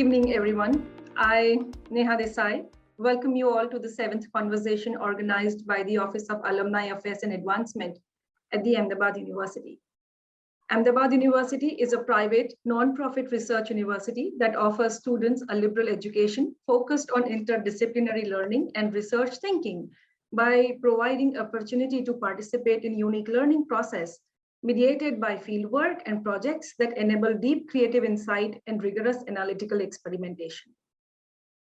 evening, everyone. I, Neha Desai, welcome you all to the 7th conversation organized by the Office of Alumni Affairs and Advancement at the Ahmedabad University. Ahmedabad University is a private, non-profit research university that offers students a liberal education focused on interdisciplinary learning and research thinking by providing opportunity to participate in unique learning process mediated by fieldwork and projects that enable deep creative insight and rigorous analytical experimentation.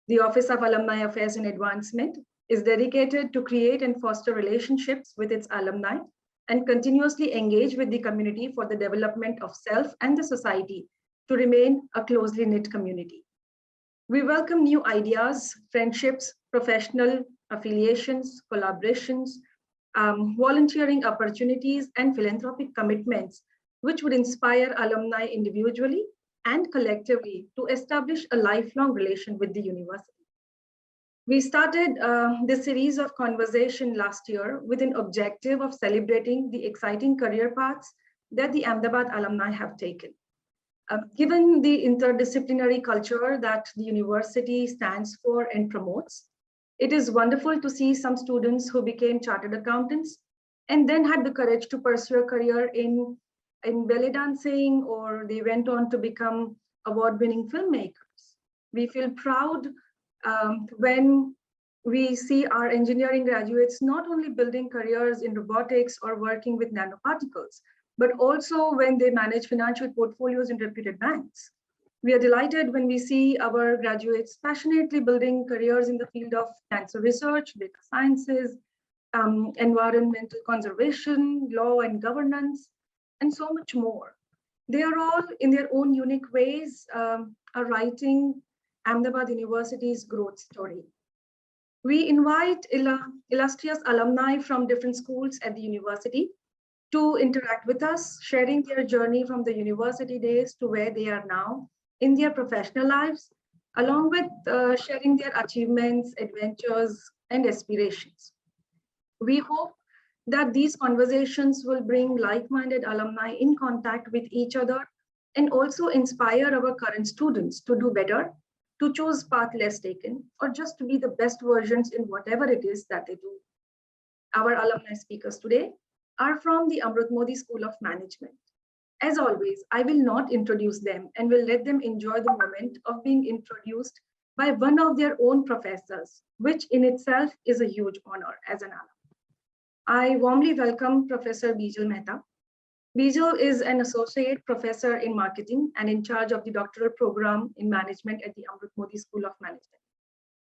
The Office of Alumni Affairs and Advancement is dedicated to create and foster relationships with its alumni and continuously engage with the community for the development of self and the society to remain a closely knit community. We welcome new ideas, friendships, professional affiliations, collaborations, volunteering opportunities, and philanthropic commitments, which would inspire alumni individually and collectively to establish a lifelong relation with the university. We started this series of conversation last year with an objective of celebrating the exciting career paths that the Ahmedabad alumni have taken. Given the interdisciplinary culture that the university stands for and promotes, it is wonderful to see some students who became chartered accountants and then had the courage to pursue a career in belly dancing, or they went on to become award-winning filmmakers. We feel proud when we see our engineering graduates not only building careers in robotics or working with nanoparticles, but also when they manage financial portfolios in reputed banks. We are delighted when we see our graduates passionately building careers in the field of cancer research, data sciences, environmental conservation, law and governance, and so much more. They are all, in their own unique ways, are writing Ahmedabad University's growth story. We invite illustrious alumni from different schools at the university to interact with us, sharing their journey from the university days to where they are now in their professional lives, along with sharing their achievements, adventures, and aspirations. We hope that these conversations will bring like-minded alumni in contact with each other and also inspire our current students to do better, to choose path less taken, or just to be the best versions in whatever it is that they do. Our alumni speakers today are from the Amrut Mody School of Management. As always, I will not introduce them and will let them enjoy the moment of being introduced by one of their own professors, which in itself is a huge honor as an alum. I warmly welcome Professor Bijal Mehta. Bijal is an associate professor in marketing and in charge of the doctoral program in management at the Amrut Mody School of Management.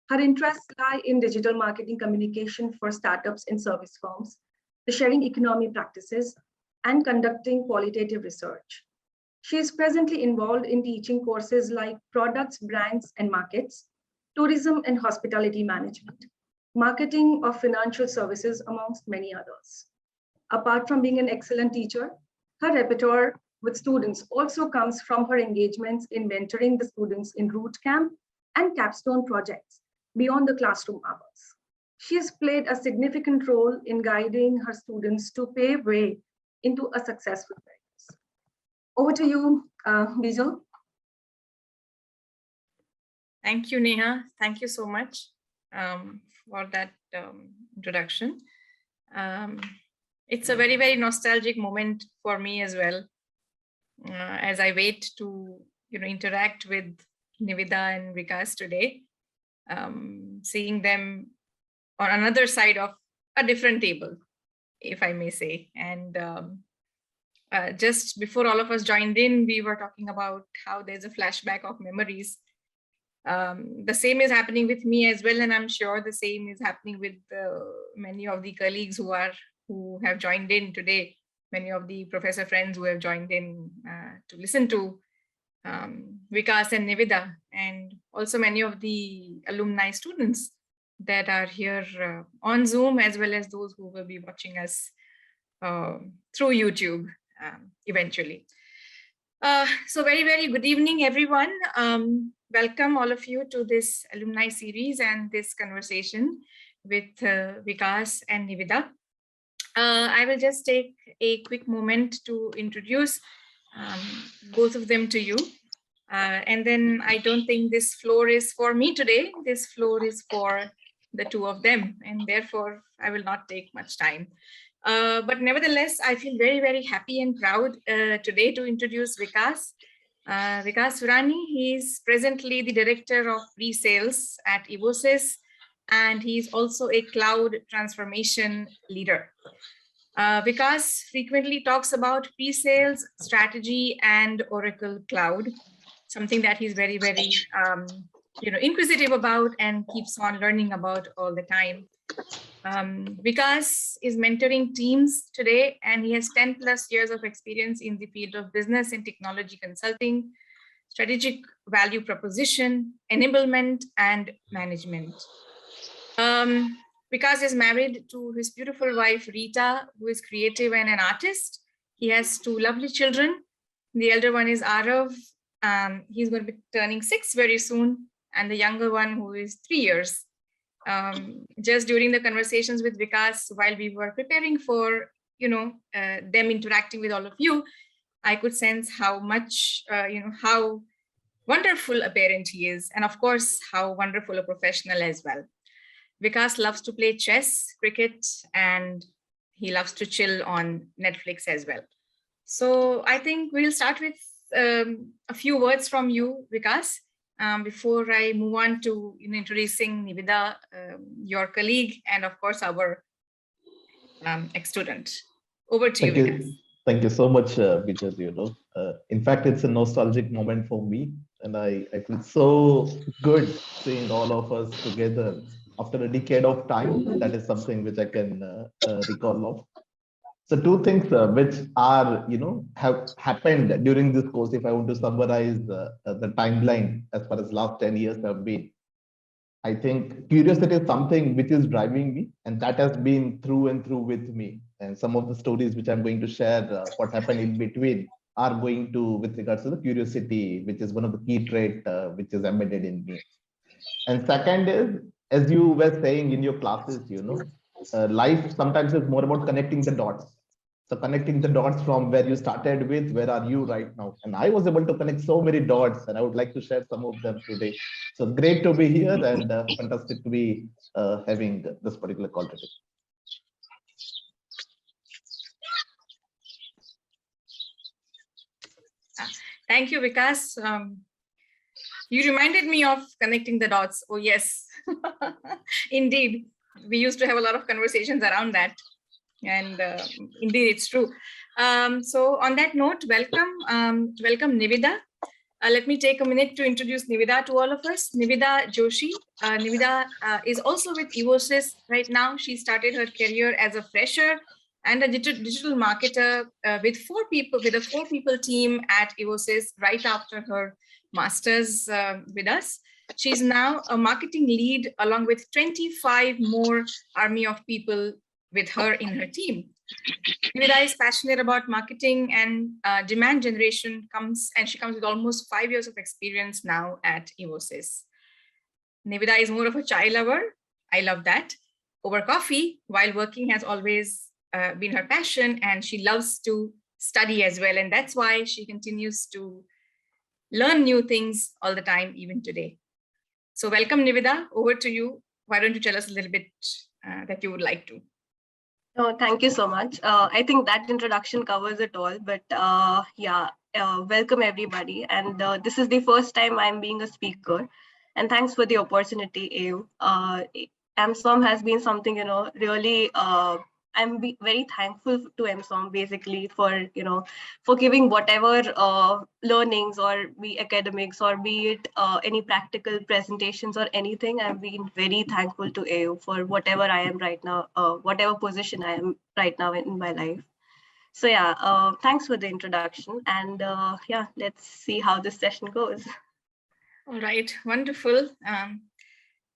Her interests lie in digital marketing communication for startups and service firms, the sharing economy practices, and conducting qualitative research. She is presently involved in teaching courses like products, brands, and markets, tourism and hospitality management, marketing of financial services, amongst many others. Apart from being an excellent teacher, her repertoire with students also comes from her engagements in mentoring the students in root camp and capstone projects beyond the classroom hours. She has played a significant role in guiding her students to pave way into a successful career. Over to you, Bijal. Thank you, Neha. Thank you so much for that introduction. It's a very, very nostalgic moment for me as well, as I wait to interact with Nivida and Vikas today, seeing them on another side of a different table, if I may say. And just before all of us joined in, we were talking about how there's a flashback of memories. The same is happening with me as well, and I'm sure the same is happening with many of the colleagues who have joined in today, many of the professor friends who have joined in to listen to Vikas and Nivida, and also many of the alumni students that are here on Zoom, as well as those who will be watching us through YouTube eventually. So very, very good evening, everyone. Welcome all of you to this Alumni Series and this conversation with Vikas and Nivida. I will just take a quick moment to introduce both of them to you. And then I don't think this floor is for me today. This floor is for the two of them, and therefore I will not take much time. But nevertheless, I feel very, very happy and proud today to introduce Vikas. Vikas Surani, he is presently the Director of Pre-Sales at Evosys, and he's also a cloud transformation leader. Vikas frequently talks about pre-sales, strategy, and Oracle Cloud, something that he's very, very inquisitive about and keeps on learning about all the time. Vikas is mentoring teams today, and he has 10 plus years of experience in the field of business and technology consulting, strategic value proposition, enablement, and management. Vikas is married to his beautiful wife, Rita, who is creative and an artist. He has two lovely children. The elder one is Arav. He's going to be turning 6 very soon. And the younger one, who is 3 years. Just during the conversations with Vikas, while we were preparing for, them interacting with all of you, I could sense how much, how wonderful a parent he is. And of course, how wonderful a professional as well. Vikas loves to play chess, cricket, and he loves to chill on Netflix as well. So I think we'll start with a few words from you, Vikas, before I move on to introducing Nivida, your colleague, and of course, our ex-student. Over to you, Vikas. Thank you so much, Bijal. In fact, it's a nostalgic moment for me, and I feel so good seeing all of us together after a decade of time. That is something which I can recall of. So two things which are, have happened during this course, if I want to summarize the timeline as far as last 10 years have been. I think curiosity is something which is driving me, and that has been through and through with me. And some of the stories which I'm going to share, what happened in between, are going to with regards to the curiosity, which is one of the key traits which is embedded in me. And second is, as you were saying in your classes, life sometimes is more about connecting the dots. So connecting the dots from where you started with, where are you right now? And I was able to connect so many dots, and I would like to share some of them today. So great to be here, and fantastic to be having this particular call today. Thank you, Vikas. You reminded me of connecting the dots. Oh, yes, indeed. We used to have a lot of conversations around that. And indeed, it's true. So on that note, welcome Nivida. Let me take a minute to introduce Nivida to all of us. Nivida Joshi. Nivida is also with Evosys right now. She started her career as a fresher and a digital marketer with a 4-people team at Evosys right after her master's with us. She's now a marketing lead along with 25 more army of people with her in her team. Nivida is passionate about marketing and demand generation, and she comes with almost 5 years of experience now at Evosys. Nivida is more of a chai lover. I love that. Over coffee while working has always been her passion, and she loves to study as well. And that's why she continues to learn new things all the time, even today. So welcome, Nivida. Over to you. Why don't you tell us a little bit that you would like to? Oh, thank you so much. I think that introduction covers it all, but welcome everybody. And this is the first time I'm being a speaker, and thanks for the opportunity, Ew. AMSOM has been something, really, I'm very thankful to AMSOM basically for, for giving whatever learnings, or be academics, or be it any practical presentations or anything. I've been very thankful to AU for whatever I am right now, whatever position I am right now in my life. So yeah, thanks for the introduction, and let's see how this session goes. All right, wonderful.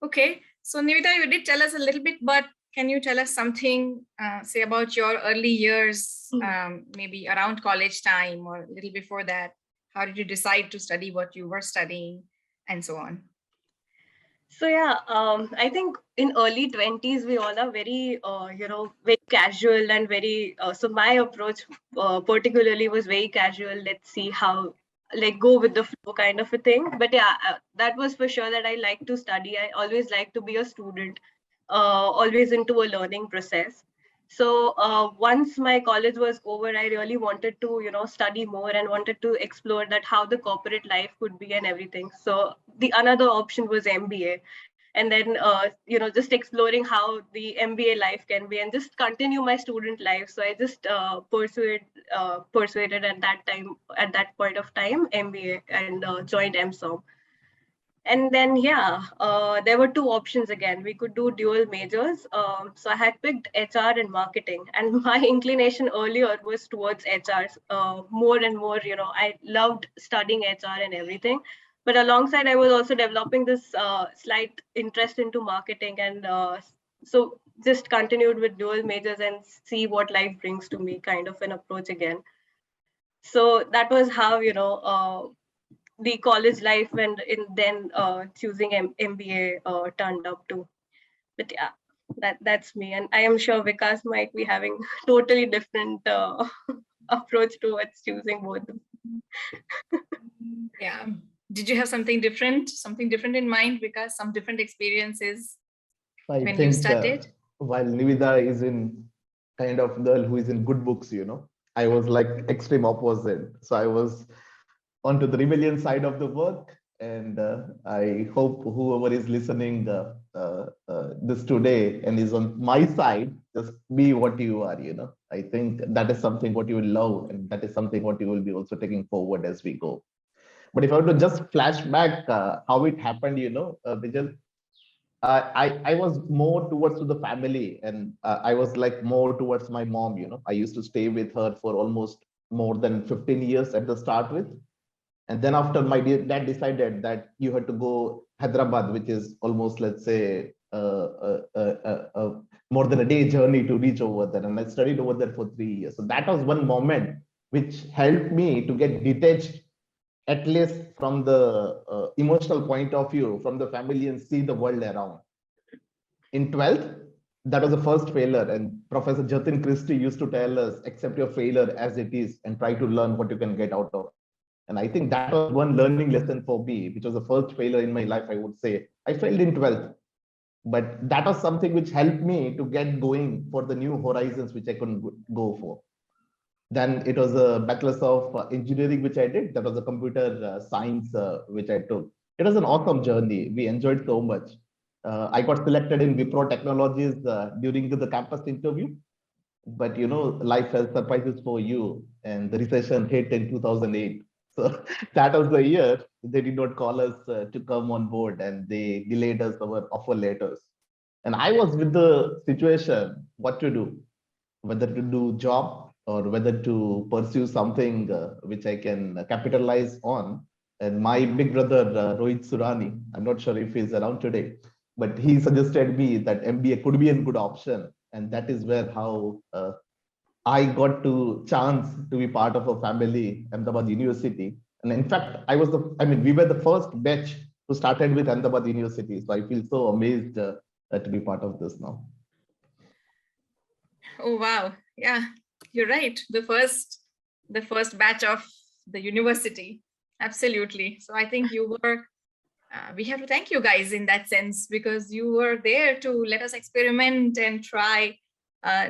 Okay, so Nivida, you did tell us a little bit, but can you tell us something, say about your early years, maybe around college time or a little before that? How did you decide to study what you were studying and so on? So yeah, I think in early 20s, we all are very, very casual and very, so my approach particularly was very casual. Let's see how like go with the flow kind of a thing. But yeah, that was for sure that I like to study. I always like to be a student, always into a learning process. So once my college was over, I really wanted to, study more and wanted to explore that how the corporate life could be and everything. So the another option was MBA, and then just exploring how the MBA life can be and just continue my student life. So I just persuaded at that point of time MBA, and joined MSOM. And then there were two options again. We could do dual majors. So I had picked HR and marketing, and my inclination earlier was towards HR. More and more, I loved studying HR and everything. But alongside, I was also developing this slight interest into marketing, and so just continued with dual majors and see what life brings to me, kind of an approach again. So that was how the college life and then choosing MBA turned up to. But yeah, that's me, and I am sure Vikas might be having totally different approach towards choosing both. Yeah. Did you have something different in mind, because some different experiences I when you think started? while Nivida is in kind of girl who is in good books, I was like extreme opposite. So I was onto the rebellion side of the work. And I hope whoever is listening this today and is on my side, just be what you are. I think that is something what you will love, and that is something what you will be also taking forward as we go. But if I were to just flash back how it happened, Bijal, I was more towards to the family, and I was like more towards my mom. I used to stay with her for almost more than 15 years at the start with. And then after my dad decided that you had to go Hyderabad, which is almost, let's say, more than a day journey to reach over there. And I studied over there for 3 years. So that was one moment which helped me to get detached, at least from the emotional point of view, from the family, and see the world around. In 12th, that was the first failure. And Professor Jatin Christie used to tell us, accept your failure as it is and try to learn what you can get out of. And I think that was one learning lesson for me, which was the first failure in my life, I would say. I failed in 12th, but that was something which helped me to get going for the new horizons, which I couldn't go for. Then it was a bachelor's of engineering, which I did. That was a computer science, which I took. It was an awesome journey. We enjoyed so much. I got selected in Wipro Technologies during the campus interview. But life has surprises for you, and the recession hit in 2008. So that was the year they did not call us to come on board, and they delayed us our offer letters. And I was with the situation, what to do, whether to do job or whether to pursue something which I can capitalize on. And my big brother, Rohit Surani, I'm not sure if he's around today, but he suggested me that MBA could be a good option. And that is where how I got to chance to be part of a family, Ahmedabad University. And in fact, we were the first batch who started with Ahmedabad University. So I feel so amazed to be part of this now. Oh, wow. Yeah, you're right. The first batch of the university. Absolutely. So I think you were, we have to thank you guys in that sense, because you were there to let us experiment and try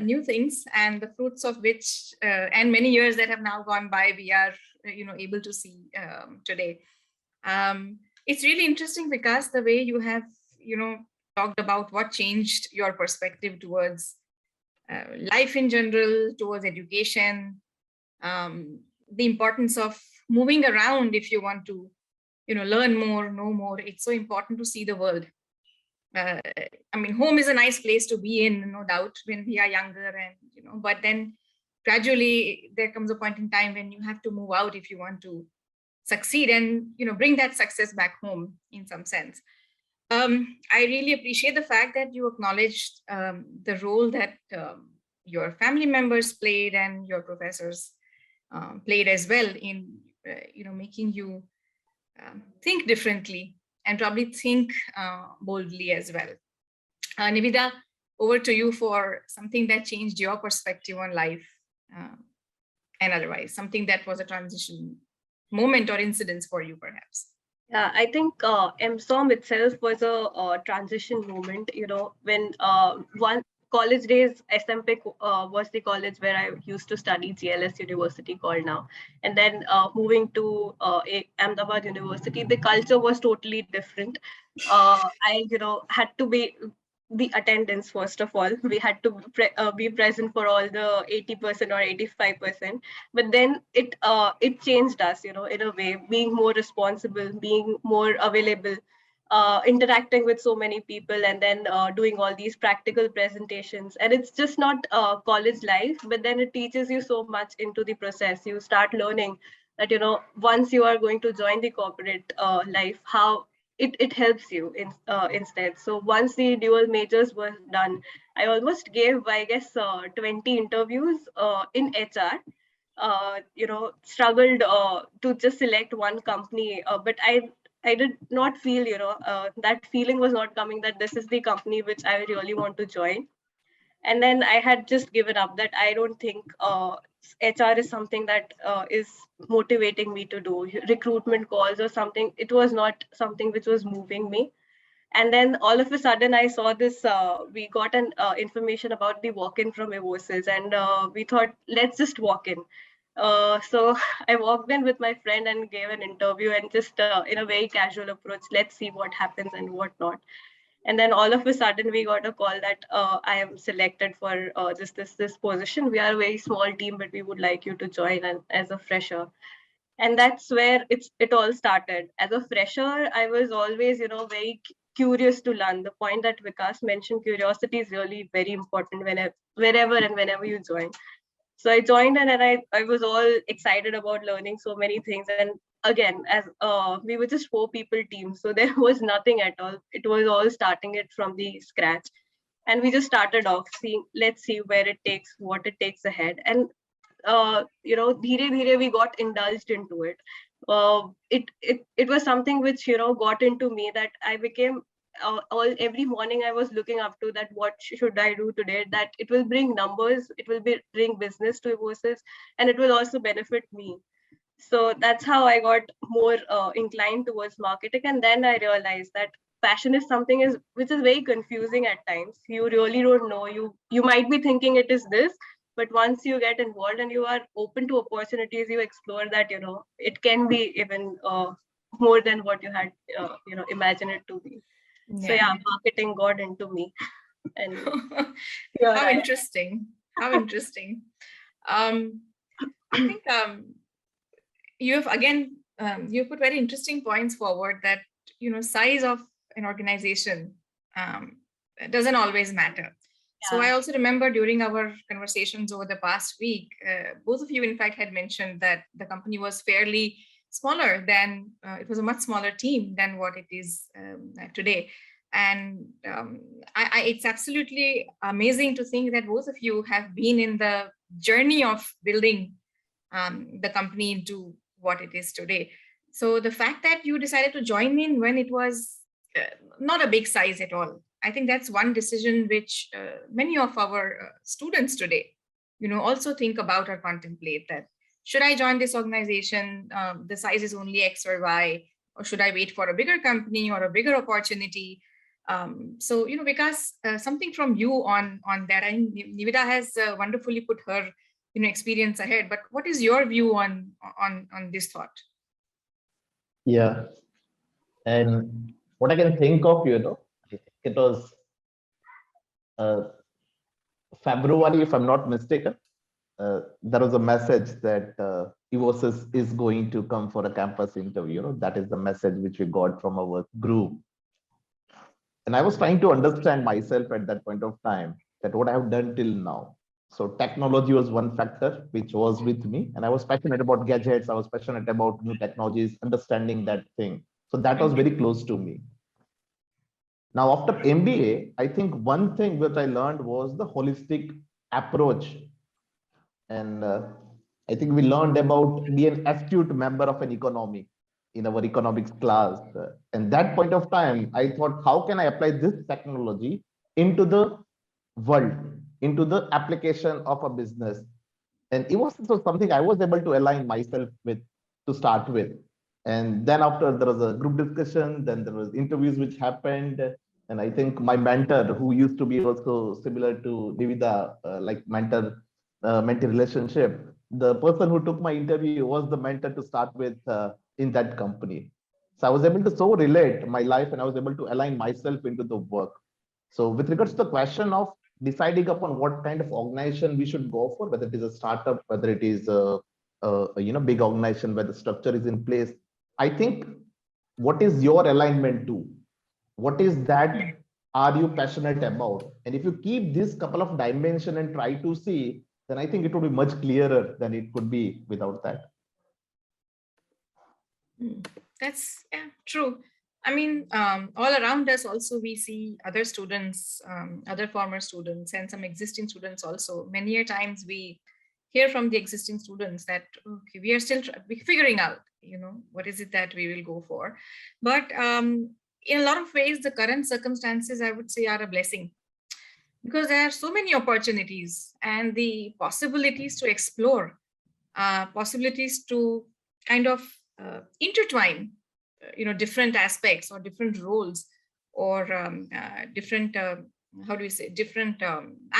new things, and the fruits of which, and many years that have now gone by, we are, able to see today. It's really interesting, because the way you have, talked about what changed your perspective towards life in general, towards education, the importance of moving around if you want to, learn more, know more. It's so important to see the world. Home is a nice place to be in, no doubt, when we are younger, and but then gradually there comes a point in time when you have to move out if you want to succeed and bring that success back home in some sense. I really appreciate the fact that you acknowledged the role that your family members played and your professors played as well in making you think differently and probably think boldly as well. Nivida, over to you for something that changed your perspective on life and otherwise, something that was a transition moment or incidents for you, perhaps? Yeah, I think MSOM itself was a transition moment. When one college days, SMP was the college where I used to study, GLS University called now, and then moving to Ahmedabad University, the culture was totally different. I had to be the attendance. First of all, we had to be present for all the 80% or 85%, but then it changed us, in a way, being more responsible, being more available, interacting with so many people, and then doing all these practical presentations. And it's just not college life, but then it teaches you so much into the process. You start learning that, once you are going to join the corporate life, how it helps you instead. So once the dual majors were done, I almost gave, I guess, 20 interviews in HR. Struggled to just select one company, but I did not feel, that feeling was not coming that this is the company which I really want to join. And then I had just given up, that I don't think HR is something that is motivating me to do. Recruitment calls or something, it was not something which was moving me. And then all of a sudden I saw this, we got an information about the walk-in from Evosys, and we thought, let's just walk in. So I walked in with my friend and gave an interview, and just in a very casual approach, let's see what happens and what not. And then all of a sudden we got a call that I am selected for this position. We are a very small team, but we would like you to join as a fresher. And that's where it all started. As a fresher, I was always, very curious to learn. The point that Vikas mentioned, curiosity is really very important wherever and whenever you join. So I joined in, and I was all excited about learning so many things. And again, as we were just 4-people team, so there was nothing at all. It was all starting it from the scratch. And we just started off seeing, let's see where it takes, what it takes ahead. And dheere dheere we got indulged into it. It was something which, got into me, that I became every morning I was looking up to, that what should I do today, that it will bring numbers, it will bring business to Evosys, and it will also benefit me. So that's how I got more inclined towards marketing. And then I realized that passion is something which is very confusing at times. You really don't know. You might be thinking it is this, but once you get involved and you are open to opportunities, you explore that, it can be even more than what you had, imagined it to be. Yeah. So yeah, marketing got into me. And how interesting. How interesting. I think you have again you put very interesting points forward, that size of an organization doesn't always matter. Yeah. So I also remember during our conversations over the past week, both of you in fact had mentioned that the company was fairly smaller than it was a much smaller team than what it is today. And it's absolutely amazing to think that both of you have been in the journey of building the company into what it is today. So the fact that you decided to join in when it was not a big size at all, I think that's one decision which many of our students today, also think about or contemplate, that should I join this organization? The size is only X or Y, or should I wait for a bigger company or a bigger opportunity? So, Vikas, something from you on that. I think Nivida has wonderfully put her experience ahead, but what is your view on this thought? Yeah, and what I can think of, it was February, if I'm not mistaken. There was a message that Evosys is going to come for a campus interview. That is the message which we got from our group. And I was trying to understand myself at that point of time, that what I have done till now. So technology was one factor which was with me, and I was passionate about gadgets. I was passionate about new technologies, understanding that thing. So that was very close to me. Now, after MBA, I think one thing that I learned was the holistic approach. And I think we learned about being an astute member of an economy in our economics class. And that point of time, I thought, how can I apply this technology into the world, into the application of a business? And it was something I was able to align myself with. to start with. And then after there was a group discussion, then there was interviews which happened. And I think my mentor, who used to be also similar to Nivida, like mentee relationship, the person who took my interview was the mentor to start with in that company. So I was able to so relate my life and I was able to align myself into the work. So with regards to the question of deciding upon what kind of organization we should go for, whether it is a startup, whether it is a big organization where the structure is in place, I think what is your alignment to? What is that are you passionate about? And if you keep this couple of dimension and try to see, then I think it will be much clearer than it could be without that. That's true. I mean, all around us also we see other students, other former students and some existing students also. Many a times we hear from the existing students that, okay, we are still figuring out, what is it that we will go for. But in a lot of ways, the current circumstances, I would say, are a blessing because there are so many opportunities and the possibilities to explore, possibilities to kind of intertwine different aspects or different roles or different different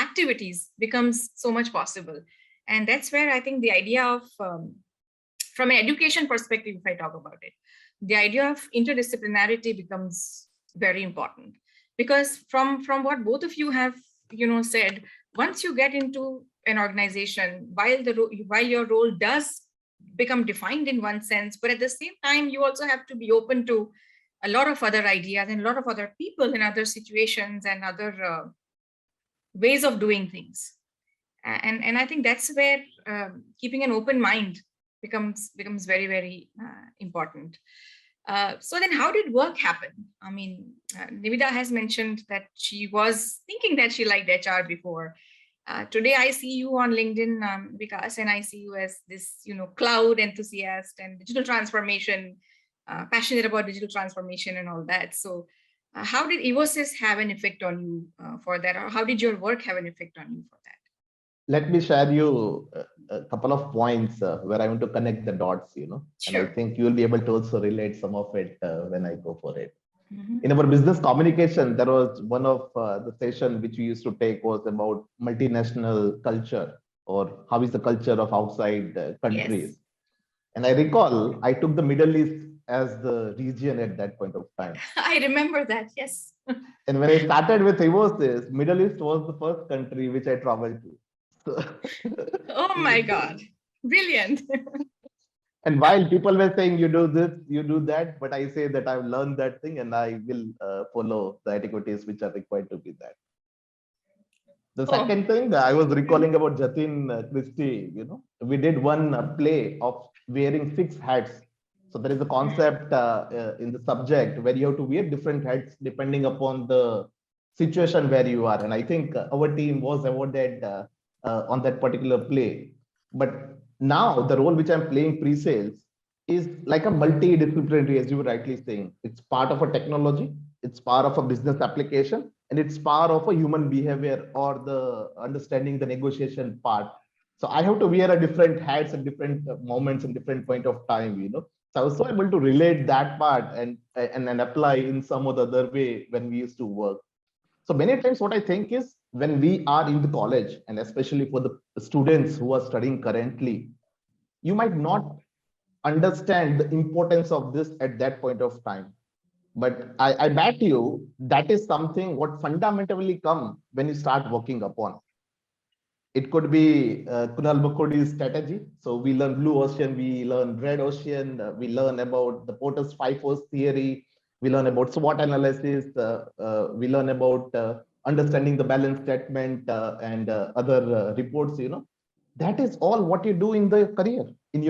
activities becomes so much possible. And that's where I think the idea of from an education perspective, if I talk about it, the idea of interdisciplinarity becomes very important, because from what both of you have said, once you get into an organization, while your role does become defined in one sense, but at the same time you also have to be open to a lot of other ideas and a lot of other people in other situations and other ways of doing things. And I think that's where keeping an open mind becomes very, very important. So then how did work happen? I mean, Nivida has mentioned that she was thinking that she liked HR before. Today I see you on LinkedIn, Vikas, and I see you as this, cloud enthusiast and digital transformation, passionate about digital transformation and all that. So how did EVOSys have an effect on you for that? Or how did your work have an effect on you for that? Let me share you a couple of points where I want to connect the dots, Sure. And I think you will be able to also relate some of it when I go for it. Mm-hmm. In our business communication, there was one of the session which we used to take was about multinational culture, or how is the culture of outside countries. Yes. And I recall I took the Middle East as the region at that point of time. I remember that, yes. And when I started with EVOSys, Middle East was the first country which I traveled to. So, oh my God, brilliant. And while people were saying you do this, you do that, but I say that I've learned that thing and I will follow the etiquettes which are required to be that. The second thing that I was recalling about Jatin Christie, we did one play of wearing 6 hats. So there is a concept in the subject where you have to wear different hats depending upon the situation where you are. And I think our team was awarded on that particular play. But now the role which I'm playing pre-sales is like a multidisciplinary, as you were rightly saying. It's part of a technology, it's part of a business application, and it's part of a human behavior or the understanding the negotiation part. So I have to wear a different hats at different moments and different point of time, So I was so able to relate that part and apply in some or the other way when we used to work. So many times what I think is when we are in the college, and especially for the students who are studying currently, you might not understand the importance of this at that point of time. But I bet you that is something what fundamentally come when you start working upon. It could be Kunal Mukherjee's strategy. So we learn blue ocean, we learn red ocean, we learn about the Porter's 5 force theory, we learn about SWOT analysis, we learn about understanding the balance statement and other reports, That is all what you do in the career, in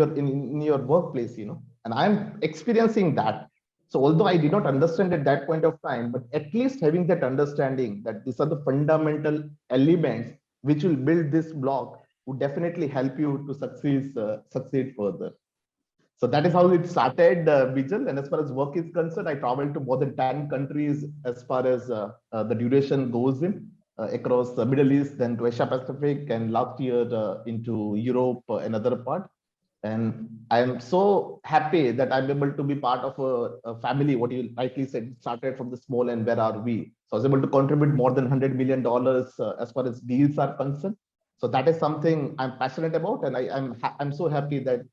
your workplace, And I'm experiencing that. So although I did not understand at that point of time, but at least having that understanding that these are the fundamental elements which will build this block would definitely help you to succeed further. So that is how it started, Bijal. And as far as work is concerned, I traveled to more than 10 countries as far as the duration goes in across the Middle East, then to Asia Pacific, and last year into Europe and other part. And I'm so happy that I'm able to be part of a family, what you rightly said, started from the small and where are we. So I was able to contribute more than $100 million as far as deals are concerned. So that is something I'm passionate about. And I'm so happy that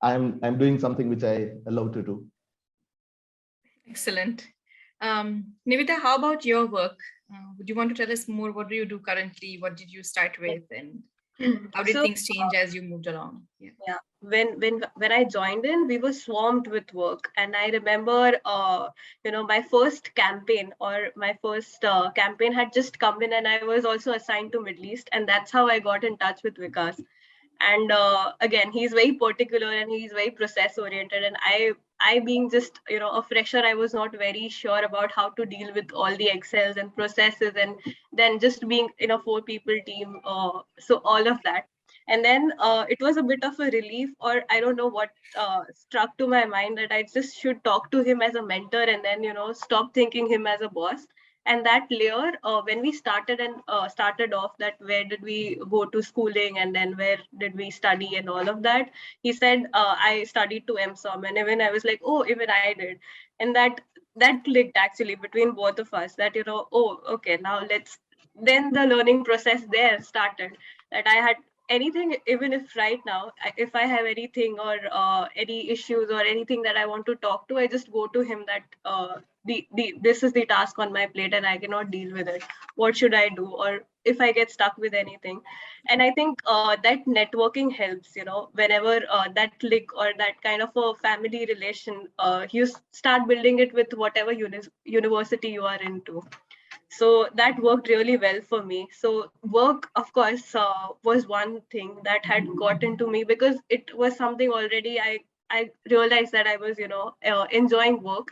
I'm doing something which I love to do. Excellent. Nivida, how about your work? Would you want to tell us more? What do you do currently? What did you start with? And how did things change as you moved along? Yeah, when I joined in, we were swarmed with work, and I remember, my first campaign campaign had just come in, and I was also assigned to Middle East, and that's how I got in touch with Vikas. And again, he's very particular and he's very process oriented, and I being just a fresher, I was not very sure about how to deal with all the excels and processes, and then just being in a 4 people team, so all of that. And then it was a bit of a relief, or I don't know what struck to my mind, that I just should talk to him as a mentor, and then stop thinking him as a boss. And that layer, when we started off, that where did we go to schooling, and then where did we study and all of that, he said, I studied to MSOM, and even I was like, oh, even I did. And that clicked actually between both of us, that oh, okay, now let's. Then the learning process there started, that I had anything, even if right now, if I have anything, or any issues or anything that I want to talk to, I just go to him, that this is the task on my plate and I cannot deal with it. What should I do? Or if I get stuck with anything. And I think that networking helps, whenever that click or that kind of a family relation, you start building it with whatever university you are into. So that worked really well for me. So work, of course, was one thing that had got into me, because it was something already I realized that I was enjoying work.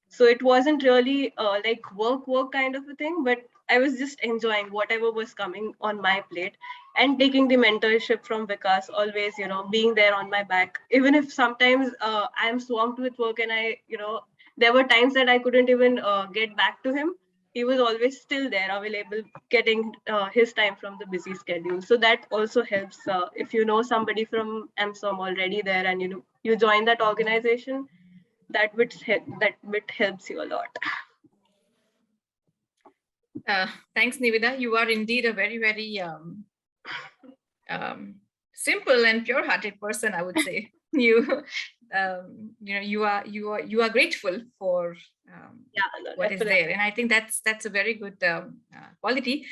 So it wasn't really like work kind of a thing, but I was just enjoying whatever was coming on my plate, and taking the mentorship from Vikas, always being there on my back, even if sometimes I'm swamped with work, and there were times that I couldn't even get back to him. He was always still there, available, getting his time from the busy schedule. So that also helps, if you know somebody from MSOM already there, and you join that organization, that bit helps you a lot. Thanks, Nivida. You are indeed a very, very simple and pure-hearted person, I would say. You are grateful for what is there, and I think that's a very good quality.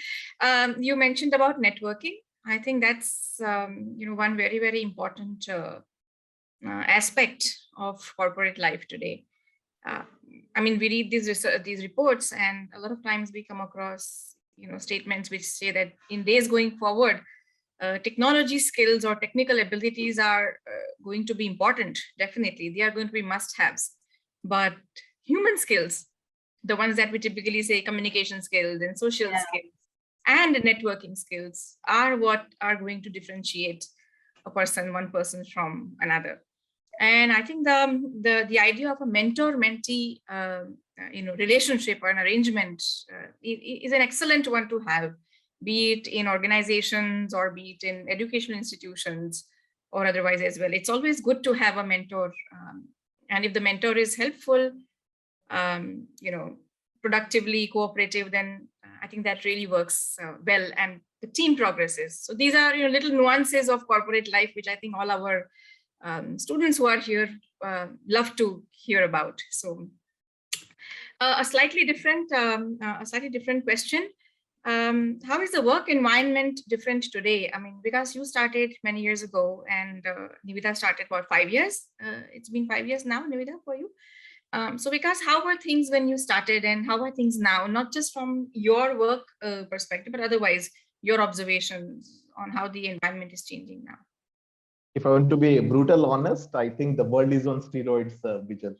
You mentioned about networking. I think that's one very, very important aspect of corporate life today. I mean, we read these reports, and a lot of times we come across statements which say that in days going forward, technology skills or technical abilities are going to be important. Definitely, they are going to be must-haves. But human skills, the ones that we typically say communication skills and social skills and networking skills, are what are going to differentiate one person from another. And I think the idea of a mentor-mentee relationship or an arrangement is an excellent one to have, be it in organizations or be it in educational institutions or otherwise as well. It's always good to have a mentor, and if the mentor is helpful, productively cooperative, then I think that really works well, and the team progresses. So these are little nuances of corporate life, which I think all our students who are here love to hear about. So a slightly different question. How is the work environment different today? I mean, because you started many years ago, and Nivida started about 5 years. It's been 5 years now, Nivida, for you. So because how were things when you started, and how are things now? Not just from your work perspective, but otherwise your observations on how the environment is changing now. If I want to be brutal honest, I think the world is on steroids, Bijal.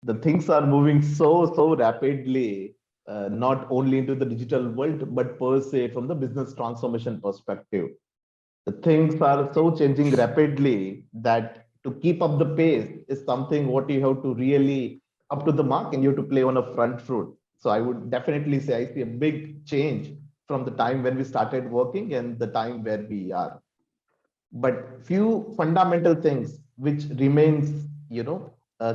The things are moving so rapidly, not only into the digital world, but per se from the business transformation perspective. The things are so changing rapidly that to keep up the pace is something what you have to really up to the mark, and you have to play on a front foot. So I would definitely say I see a big change from the time when we started working and the time where we are. but few fundamental things which remains,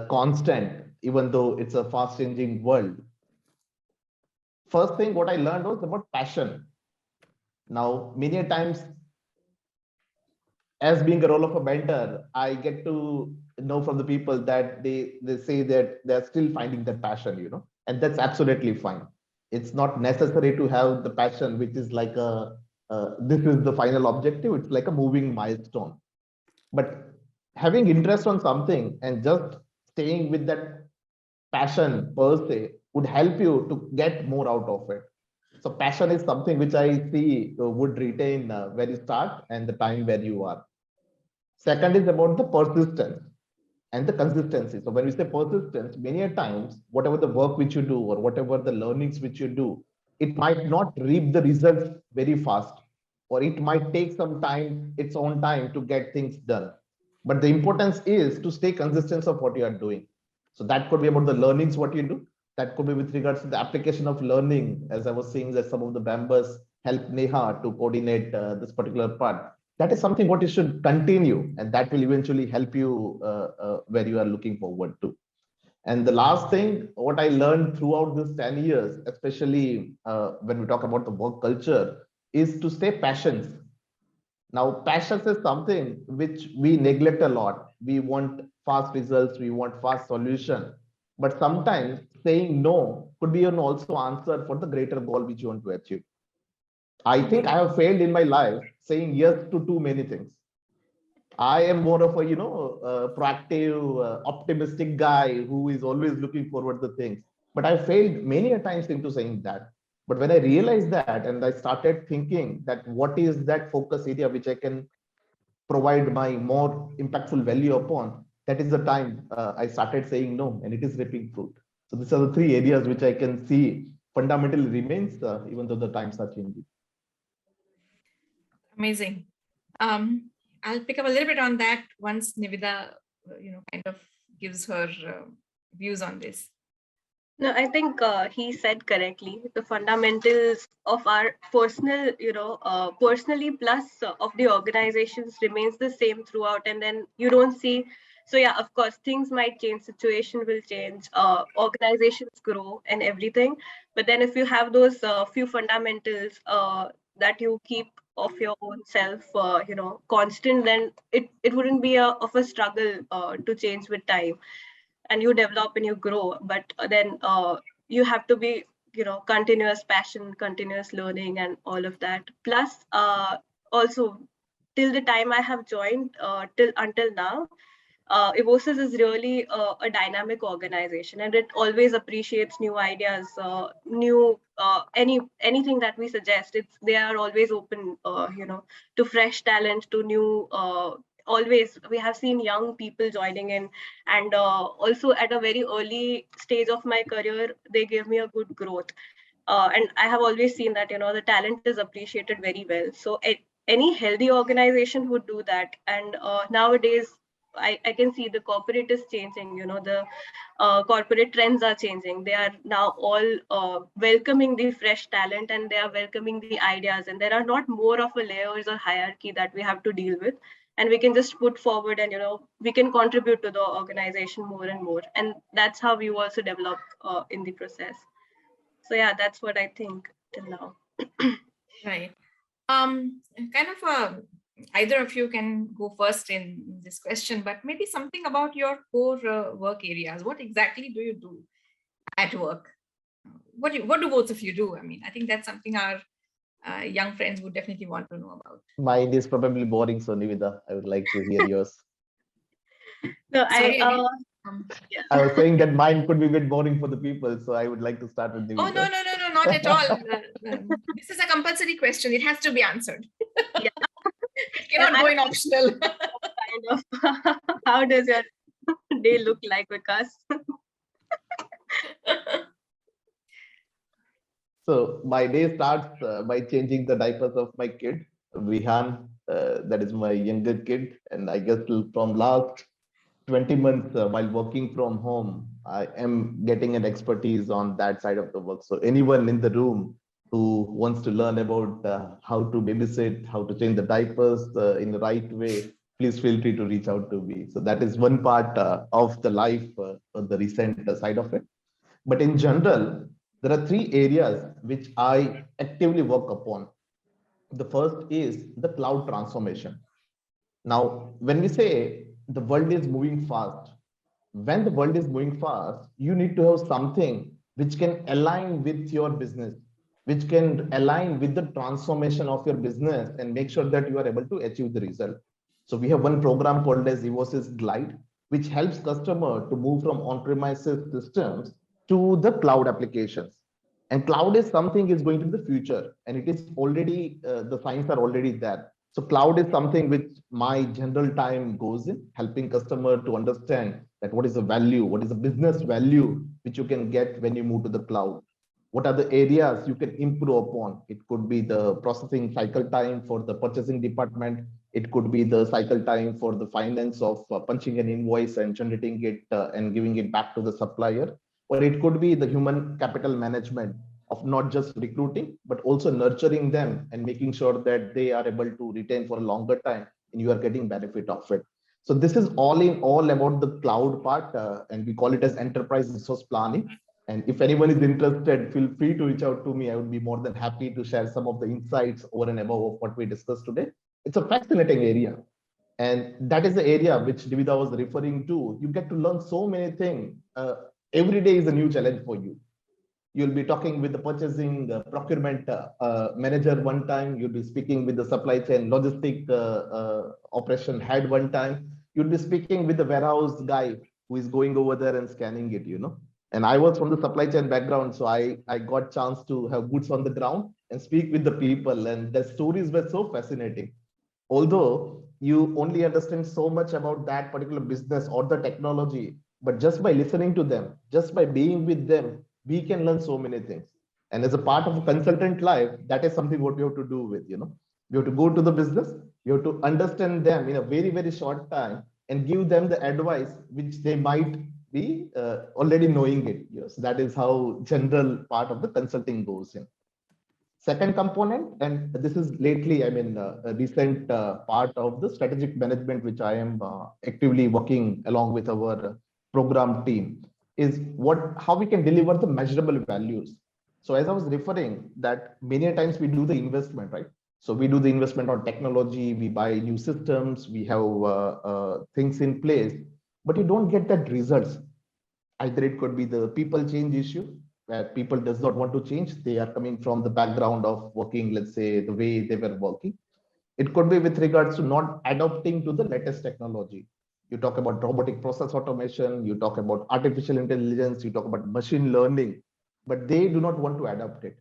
constant, even though it's a fast changing world. First thing, what I learned was about passion. Now, many a times, as being a role of a mentor, I get to know from the people that they say that they're still finding that passion, and that's absolutely fine. It's not necessary to have the passion, which is like this is the final objective. It's like a moving milestone. But having interest on something and just staying with that passion per se would help you to get more out of it. So passion is something which I see would retain where you start and the time where you are. Second is about the persistence and the consistency. So when we say persistence, many a times, whatever the work which you do or whatever the learnings which you do, it might not reap the results very fast, or it might take some time, its own time to get things done. But the importance is to stay consistent of what you are doing. So that could be about the learnings, what you do. That could be with regards to the application of learning. As I was saying that some of the members help Neha to coordinate this particular part. That is something what you should continue, and that will eventually help you where you are looking forward to. And the last thing, what I learned throughout this 10 years, especially when we talk about the work culture, is to stay passionate. Now, passions is something which we neglect a lot. We want fast results, we want fast solution. But sometimes saying no could be an also answer for the greater goal which you want to achieve. I think I have failed in my life saying yes to too many things. I am more of a, proactive, optimistic guy who is always looking forward to things. But I failed many a times into saying that. But when I realized that and I started thinking that what is that focus area which I can provide my more impactful value upon, that is the time I started saying no, and it is reaping fruit. So these are the three areas which I can see fundamentally remains, even though the times are changing. Amazing. I'll pick up a little bit on that once Nivida, kind of gives her views on this. No, I think he said correctly. The fundamentals of our personal, personally plus of the organizations remains the same throughout. And then you don't see, so yeah, of course, things might change, situation will change, organizations grow and everything. But then if you have those few fundamentals that you keep of your own self, constant, then it wouldn't be of a struggle to change with time. And you develop and you grow, but then you have to be continuous passion, continuous learning, and all of that. Plus also, till the time I have joined till until now, Evosis is really a dynamic organization, and it always appreciates new ideas, new anything that we suggest. They are always open, to fresh talent, to new. Always, we have seen young people joining in, and also at a very early stage of my career, they gave me a good growth. And I have always seen that the talent is appreciated very well. So any healthy organization would do that, and nowadays I can see the corporate is changing. The corporate trends are changing. They are now all welcoming the fresh talent, and they are welcoming the ideas, and there are not more of a layers or hierarchy that we have to deal with, and we can just put forward, and we can contribute to the organization more and more, and that's how we also develop in the process. So yeah, that's what I think till now. Right. Kind of either of you can go first in this question, but maybe something about your core work areas. What exactly do you do at work? What do both of you do? I mean, I think that's something our young friends would definitely want to know about. Mine is probably boring, so Nivida, I would like to hear yours. No, Sorry, yeah. I was saying that mine could be a bit boring for the people, so I would like to start with Nivida. Oh, no, not at all. This is a compulsory question. It has to be answered. Yeah. It cannot go in optional. Kind of. How does your day look like, Vikas? So my day starts by changing the diapers of my kid, Vihan. That is my younger kid, and I guess from last 20 months while working from home, I am getting an expertise on that side of the work. So anyone in the room who wants to learn about how to babysit, how to change the diapers in the right way, please feel free to reach out to me. So that is one part of the life, the recent side of it. But in general, there are three areas which I actively work upon. The first is the cloud transformation. Now, when we say the world is moving fast, when the world is moving fast, you need to have something which can align with your business, which can align with the transformation of your business and make sure that you are able to achieve the result. So we have one program called as Evosis Glide, which helps customer to move from on-premises systems to the cloud applications. And cloud is something is going to be the future, and it is already, the signs are already there. So cloud is something which my general time goes in, helping customer to understand that what is the value, what is the business value which you can get when you move to the cloud. What are the areas you can improve upon? It could be the processing cycle time for the purchasing department. It could be the cycle time for the finance of punching an invoice and generating it and giving it back to the supplier. Or it could be the human capital management of not just recruiting, but also nurturing them and making sure that they are able to retain for a longer time and you are getting benefit of it. So this is all in all about the cloud part, and we call it as enterprise resource planning. And if anyone is interested, feel free to reach out to me. I would be more than happy to share some of the insights over and above of what we discussed today. It's a fascinating area. And that is the area which Nivida was referring to. You get to learn so many things. Every day is a new challenge for you. You'll be talking with the purchasing procurement manager one time. You'll be speaking with the supply chain logistic operation head one time. You'll be speaking with the warehouse guy who is going over there and scanning it, And I was from the supply chain background, so I got chance to have boots on the ground and speak with the people, and the stories were so fascinating. Although you only understand so much about that particular business or the technology, but just by listening to them, just by being with them, we can learn so many things. And as a part of a consultant life, that is something what we have to do with, You have to go to the business, you have to understand them in a very, very short time and give them the advice which they might be already knowing it. So that is how general part of the consulting goes in. Second component, and this is lately, a recent part of the strategic management, which I am actively working along with our program team, is how we can deliver the measurable values. So as I was referring that many times we do the investment, right? So we do the investment on technology, we buy new systems, we have things in place, but you don't get that results. Either it could be the people change issue, where people does not want to change. They are coming from the background of working, let's say, the way they were working. It could be with regards to not adopting to the latest technology. You talk about robotic process automation, you talk about artificial intelligence, you talk about machine learning, but they do not want to adopt it.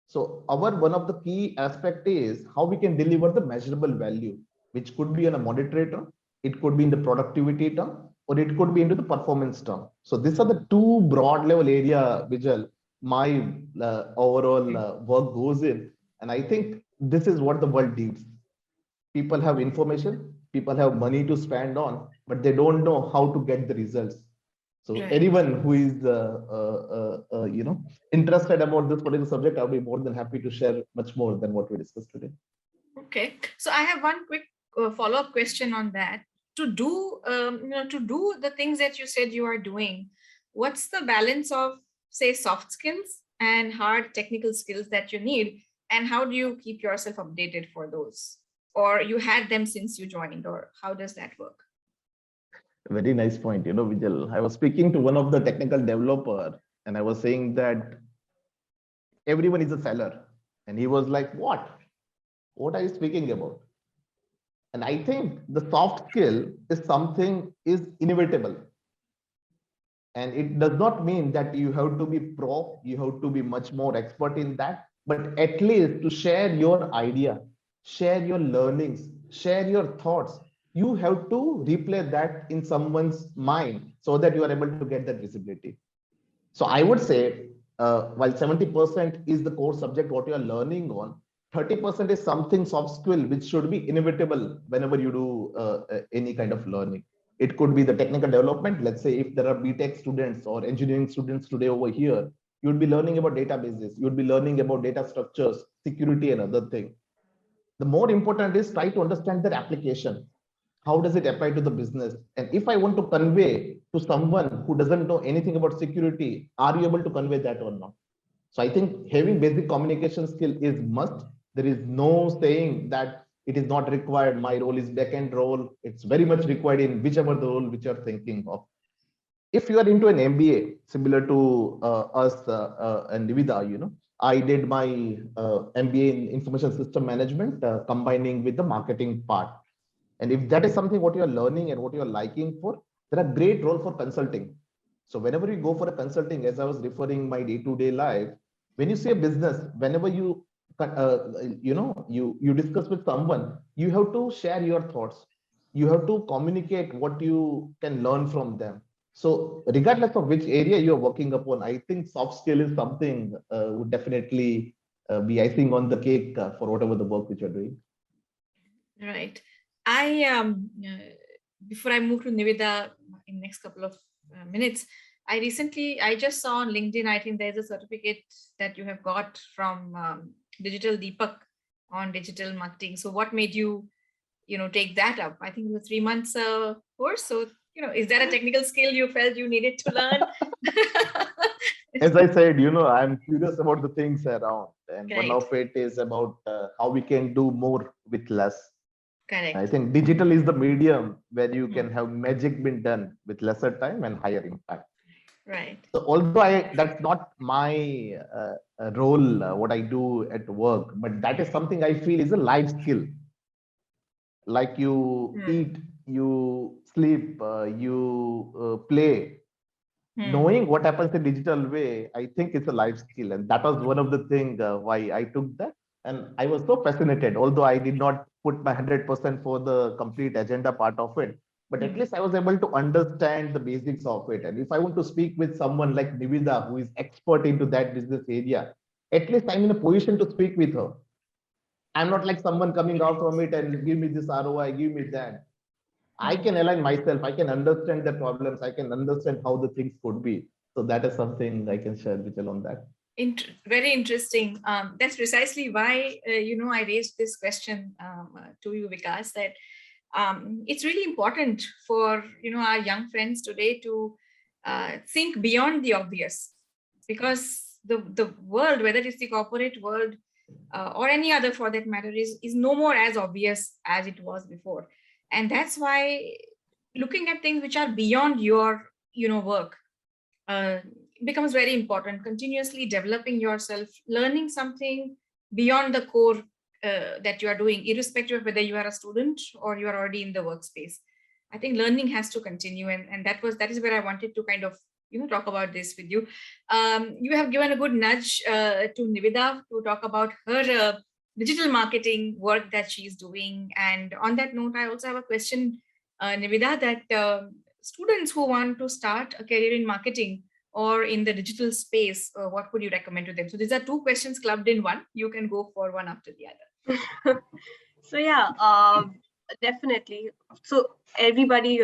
So one of the key aspect is how we can deliver the measurable value, which could be in a monetary term, it could be in the productivity term, or it could be into the performance term. So these are the two broad level area, Bijal, my overall work goes in. And I think this is what the world needs. People have information, people have money to spend on, but they don't know how to get the results. So anyone who is, interested about this particular subject, I'll be more than happy to share much more than what we discussed today. Okay, so I have one quick follow-up question on that. To do the things that you said you are doing, what's the balance of, say, soft skills and hard technical skills that you need, and how do you keep yourself updated for those? Or you had them since you joined, or how does that work? Very nice point, Vijay. I was speaking to one of the technical developer, and I was saying that everyone is a seller, and he was like, "What? What are you speaking about?" And I think the soft skill is something is inevitable. And it does not mean that you have to be pro, you have to be much more expert in that, but at least to share your idea, share your learnings, share your thoughts. You have to replay that in someone's mind so that you are able to get that visibility. So I would say, while 70% is the core subject, what you are learning on, 30% is something soft skill, which should be inevitable whenever you do any kind of learning. It could be the technical development. Let's say if there are BTech students or engineering students today over here, You would be learning about databases. You would be learning about data structures, security, and other things. The more important is try to understand their application. How does it apply to the business? And if I want to convey to someone who doesn't know anything about security, are you able to convey that or not? So I think having basic communication skill is must. There is no saying that it is not required. My role is back-end role. It's very much required in whichever the role which you're thinking of. If you are into an MBA, similar to us and Nivida, I did my MBA in information system management, combining with the marketing part. And if that is something what you're learning and what you're liking for, there are great role for consulting. So whenever you go for a consulting, as I was referring my day-to-day life, when you see a business, whenever you you discuss with someone, you have to share your thoughts. You have to communicate what you can learn from them. So regardless of which area you're working upon, I think soft skill is something would definitely be icing on the cake for whatever the work which you're doing. Right. I before I move to Nivida in next couple of minutes, I just saw on LinkedIn, I think there's a certificate that you have got from Digital Deepak on digital marketing. So what made you, take that up? I think it was 3 months course. So, is that a technical skill you felt you needed to learn? As I said, I'm curious about the things around. And Correct. One of it is about how we can do more with less. Correct. I think digital is the medium where you can have magic being done with lesser time and higher impact. Right. So although that's not my role, what I do at work, but that is something I feel is a life skill. Like you eat, you sleep, you play. Knowing what happens in digital way, I think it's a life skill. And that was one of the things why I took that. And I was so fascinated, although I did not put my 100% for the complete agenda part of it. But at least I was able to understand the basics of it. And if I want to speak with someone like Nivida, who is expert into that business area, at least I'm in a position to speak with her. I'm not like someone coming out from it and give me this ROI, give me that. I can align myself. I can understand the problems. I can understand how the things could be. So that is something I can share with you on that. Very interesting. That's precisely why, I raised this question to you, Vikas, that it's really important for, our young friends today to think beyond the obvious, because the world, whether it's the corporate world or any other for that matter, is no more as obvious as it was before. And that's why looking at things which are beyond your, work becomes very important. Continuously developing yourself, learning something beyond the core that you are doing, irrespective of whether you are a student or you are already in the workspace. I think learning has to continue, and that is where I wanted to kind of talk about this with you. You have given a good nudge to Nivida to talk about her digital marketing work that she's doing. And on that note, I also have a question, Nivida, that students who want to start a career in marketing or in the digital space, what would you recommend to them? So these are two questions clubbed in one. You can go for one after the other. So yeah, definitely. So everybody,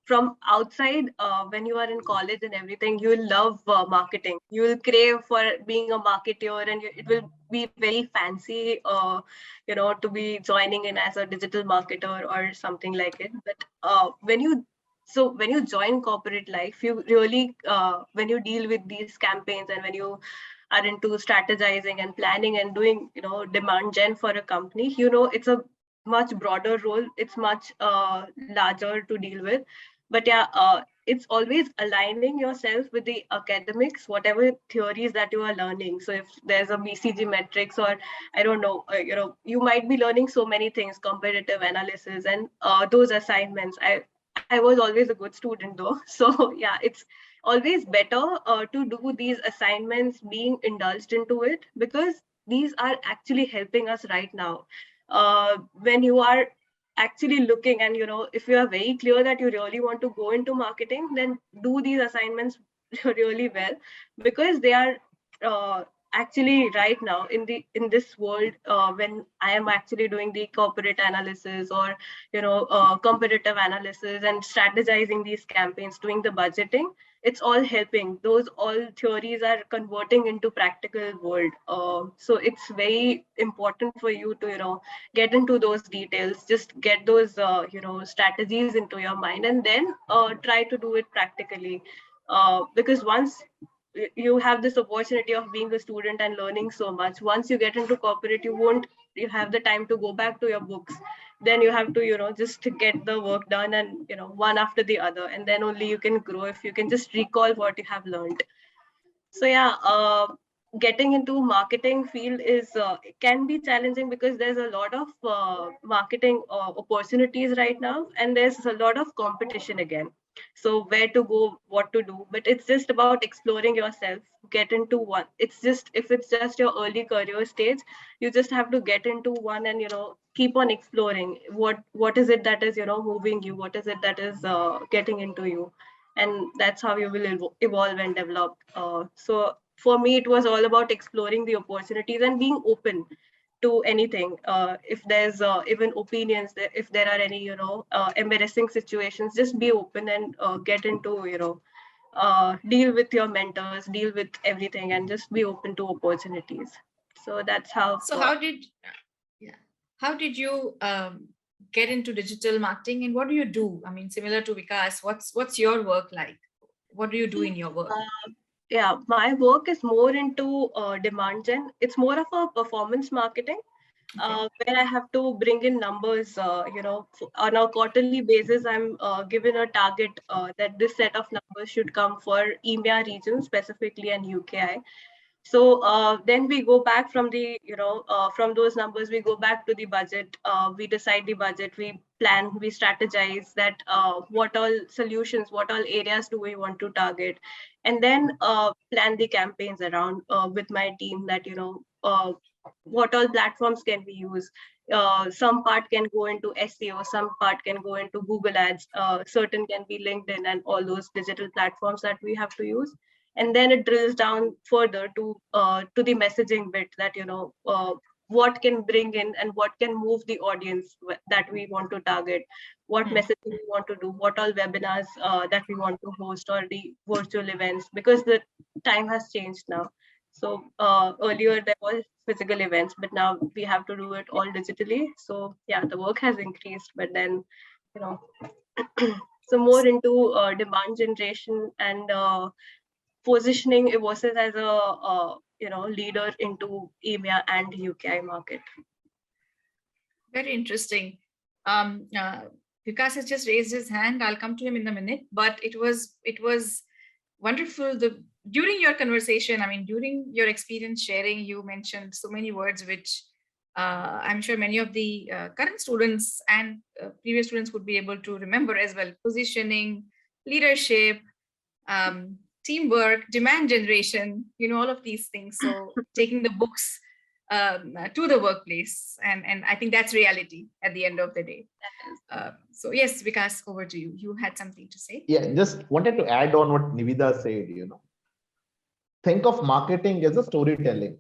from outside, when you are in college and everything, you will love marketing. You will crave for being a marketer, and it will be very fancy, to be joining in as a digital marketer or something like it. But when you join corporate life, you really, when you deal with these campaigns and when you are into strategizing and planning and doing, demand gen for a company, it's a much broader role. It's much larger to deal with. But yeah, it's always aligning yourself with the academics, whatever theories that you are learning. So if there's a BCG metrics, or I don't know, you might be learning so many things, competitive analysis and those assignments. I was always a good student though. So yeah, it's always better to do these assignments, being indulged into it, because these are actually helping us right now. When you are actually looking, and if you are very clear that you really want to go into marketing, then do these assignments really well, because they are actually right now in this world, when I am actually doing the corporate analysis or competitive analysis and strategizing these campaigns, doing the budgeting, it's all helping. Those all theories are converting into practical world. So it's very important for you to get into those details, just get those strategies into your mind, and then try to do it practically. Because once you have this opportunity of being a student and learning so much, once you get into corporate, you have the time to go back to your books. Then you have to just to get the work done, and one after the other, and then only you can grow if you can just recall what you have learned. So yeah, getting into marketing field is can be challenging because there's a lot of marketing opportunities right now, and there's a lot of competition again. So where to go, what to do, but it's just about exploring yourself. Get into one. It's just, if it's just your early career stage, you just have to get into one and keep on exploring what is it that is moving you, what is it that is getting into you, and that's how you will evolve and develop. So for me, it was all about exploring the opportunities and being open to anything. If there's even opinions, if there are any embarrassing situations, just be open and get into deal with your mentors, deal with everything, and just be open to opportunities. So that's how. So how did you get into digital marketing, and what do you do? I mean, similar to Vikas, what's your work like? What do you do in your work? Yeah, my work is more into demand gen. It's more of a performance marketing, where I have to bring in numbers. On a quarterly basis, I'm given a target that this set of numbers should come for EMEA region specifically and UKI. So then we go back from the, from those numbers, we go back to the budget. We decide the budget, we plan, we strategize that what all solutions, what all areas do we want to target, and then plan the campaigns around with my team that, what all platforms can we use. Some part can go into SEO, some part can go into Google Ads, certain can be LinkedIn and all those digital platforms that we have to use. And then it drills down further to the messaging bit that what can bring in and what can move the audience that we want to target, what messaging we want to do, what all webinars that we want to host, or the virtual events, because the time has changed now. So earlier there was physical events, but now we have to do it all digitally. So yeah, the work has increased, but then so more into demand generation and positioning Evosys as a leader into EMEA and UKI market. Very interesting. Vikas has just raised his hand. I'll come to him in a minute, but it was wonderful. During your conversation, I mean, during your experience sharing, you mentioned so many words which I'm sure many of the current students and previous students would be able to remember as well. Positioning, leadership, teamwork, demand generation, all of these things. So taking the books to the workplace, and I think that's reality at the end of the day. So yes, Vikas, over to you. You had something to say. Yeah, just wanted to add on what Nivida said. Think of marketing as a storytelling.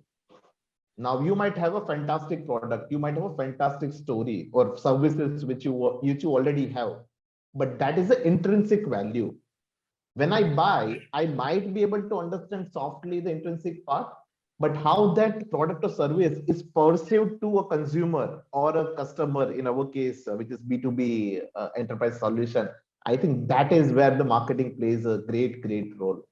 Now you might have a fantastic product, you might have a fantastic story or services which you already have, but that is the intrinsic value. When I buy, I might be able to understand softly the intrinsic part, but how that product or service is perceived to a consumer or a customer, in our case, which is B2B enterprise solution, I think that is where the marketing plays a great role.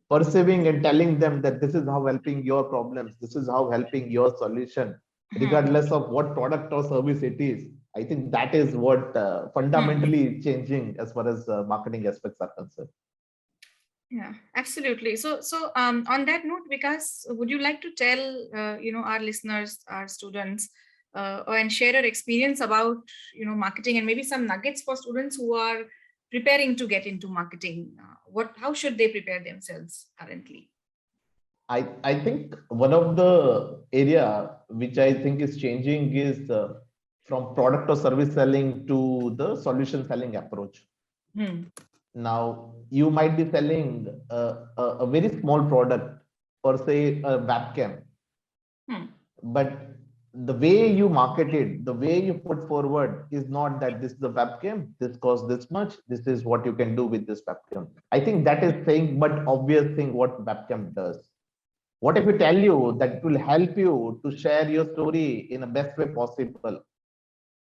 Perceiving and telling them that this is how helping your problems, this is how helping your solution, regardless of what product or service it is. I think that is what fundamentally changing as far as marketing aspects are concerned. Yeah, absolutely. So on that note, Vikas, would you like to tell our listeners, our students, and share your experience about marketing, and maybe some nuggets for students who are preparing to get into marketing? How should they prepare themselves currently? I think one of the area which I think is changing is from product or service selling to the solution selling approach. Now you might be selling a very small product, or say a webcam. Hmm. But the way you market it, the way you put forward is not that this is a webcam, this costs this much, this is what you can do with this webcam. I think that is saying, but obvious thing what webcam does. What if we tell you that it will help you to share your story in the best way possible?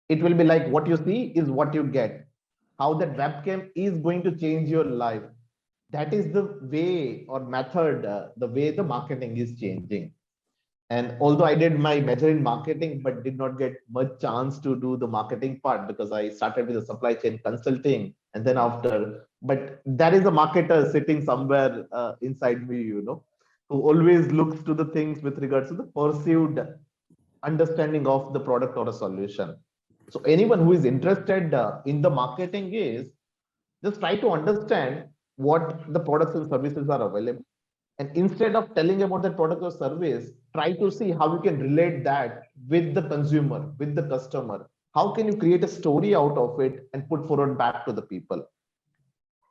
It will be like what you see is what you get. How that webcam is going to change your life. That is the way or method, the way the marketing is changing. And although I did my major in marketing, but did not get much chance to do the marketing part because I started with the supply chain consulting and then after, but there is a marketer sitting somewhere inside me, who always looks to the things with regards to the perceived understanding of the product or a solution. So anyone who is interested in the marketing is just try to understand what the products and services are available. And instead of telling about that product or service, try to see how you can relate that with the consumer, with the customer. How can you create a story out of it and put forward back to the people?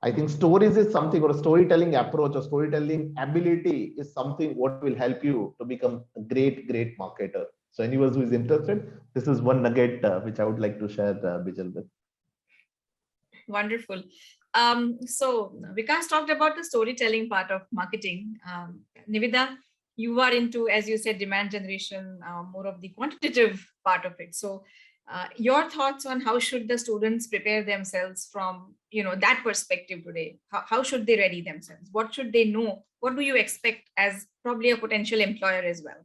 I think stories is something, or a storytelling approach or storytelling ability is something what will help you to become a great marketer. So anyone who is interested, this is one nugget which I would like to share, Bijal, with. Wonderful. So Vikas talked about the storytelling part of marketing. Nivida, you are into, as you said, demand generation, more of the quantitative part of it. So your thoughts on how should the students prepare themselves from that perspective today? How should they ready themselves? What should they know? What do you expect as probably a potential employer as well?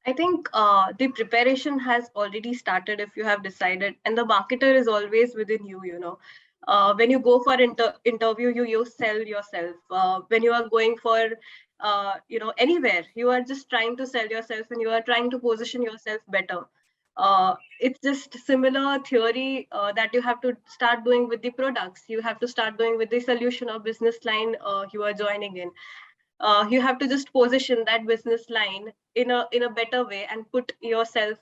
I think the preparation has already started if you have decided, and the marketer is always within you, when you go for interview, you sell yourself. When you are going for, anywhere, you are just trying to sell yourself and you are trying to position yourself better. It's just similar theory that you have to start doing with the products. You have to start doing with the solution or business line you are joining in. You have to just position that business line in a better way and put yourself,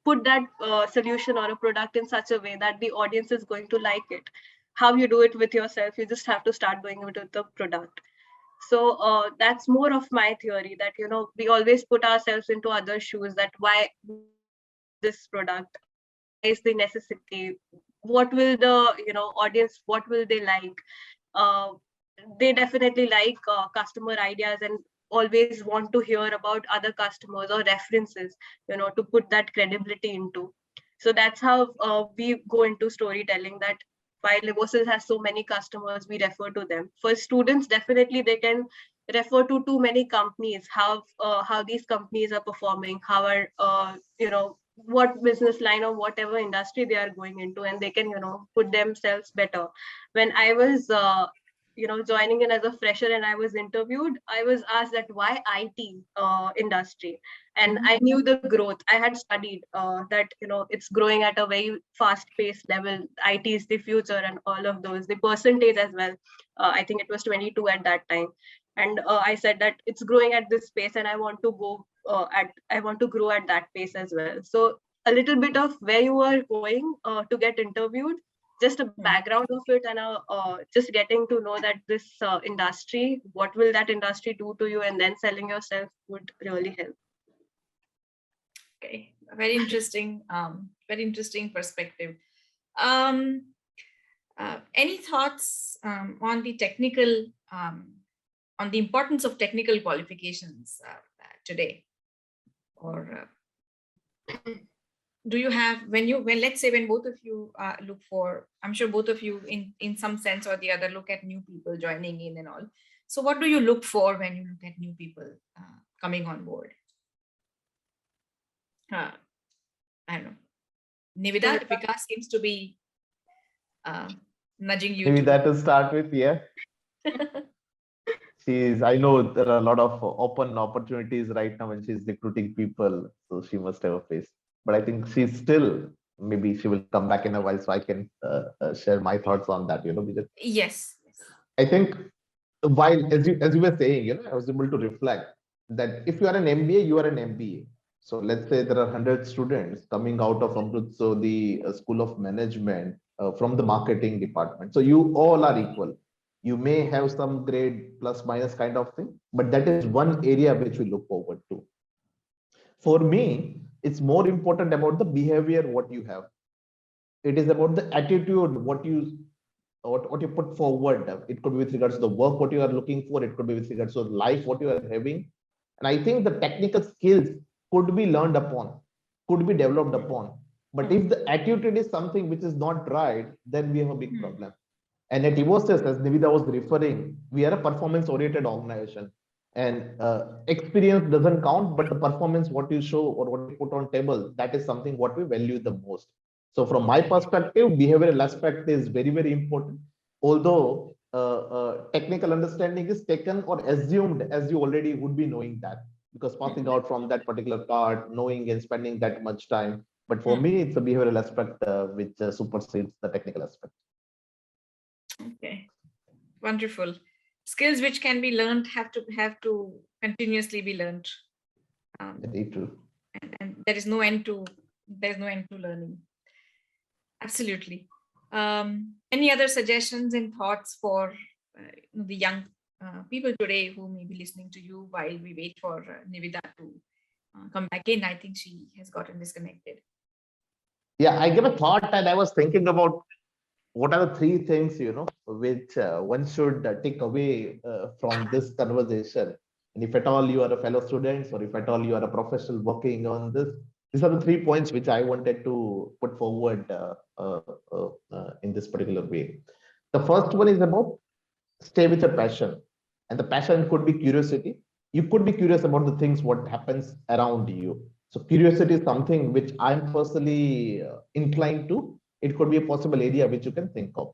put that solution or a product in such a way that the audience is going to like it. How you do it with yourself, you just have to start doing it with the product. So that's more of my theory, that we always put ourselves into other shoes, that why this product, why is the necessity, what will the audience, what will they like. They definitely like customer ideas and always want to hear about other customers or references, to put that credibility into. So that's how we go into storytelling, that while Levosys has so many customers, we refer to them. For students, definitely they can refer to too many companies, how these companies are performing, how are what business line or whatever industry they are going into, and they can put themselves better. When I was joining in as a fresher and I was interviewed, I was asked that why IT industry, and I knew the growth. I had studied that it's growing at a very fast paced level. IT is the future and all of those. The percentage as well. I think it was 22 at that time, and I said that it's growing at this pace, and I want to go I want to grow at that pace as well. So a little bit of where you are going to get interviewed, just a background of it, and just getting to know that this industry, what will that industry do to you, and then selling yourself would really help. Okay, very interesting perspective. Any thoughts on the technical, on the importance of technical qualifications today? Or do you have, when let's say when both of you look for, I'm sure both of you in some sense or the other look at new people joining in and all. So what do you look for when you look at new people coming on board? I don't know. Nivida, Vikas seems to be nudging you. Nivida to start with, yeah. I know there are a lot of open opportunities right now when she's recruiting people, so she must have a face. But I think she's still, maybe she will come back in a while, so I can share my thoughts on that, because yes. I think while, as you were saying, I was able to reflect that if you are an MBA, you are an MBA. So let's say there are 100 students coming out of Amrut, so the School of Management from the marketing department. So you all are equal. You may have some grade plus minus kind of thing, but that is one area which we look forward to. For me, it's more important about the behavior, what you have. It is about the attitude, what you put forward. It could be with regards to the work, what you are looking for. It could be with regards to life, what you are having. And I think the technical skills could be learned upon, could be developed upon. But if the attitude is something which is not right, then we have a big problem. And at Evosys, as Nivida was referring, we are a performance-oriented organization. And experience doesn't count, but the performance, what you show or what you put on table, that is something what we value the most. So from my perspective, behavioral aspect is very, very important. Although technical understanding is taken or assumed as you already would be knowing that, because passing out from that particular part, knowing and spending that much time. But for me, it's a behavioral aspect which supersedes the technical aspect. Okay, wonderful. Skills which can be learned have to continuously be learned. Very true. And there is no end to learning. Absolutely. Any other suggestions and thoughts for the young people today who may be listening to you while we wait for Nivida to come back in? I think she has gotten disconnected. Yeah, I gave a thought and I was thinking about what are the three things, which one should take away from this conversation. And if at all you are a fellow student, or if at all you are a professional working on this, these are the 3 points which I wanted to put forward in this particular way. The first one is about stay with your passion. And the passion could be curiosity. You could be curious about the things, what happens around you. So curiosity is something which I'm personally inclined to. It could be a possible area which you can think of.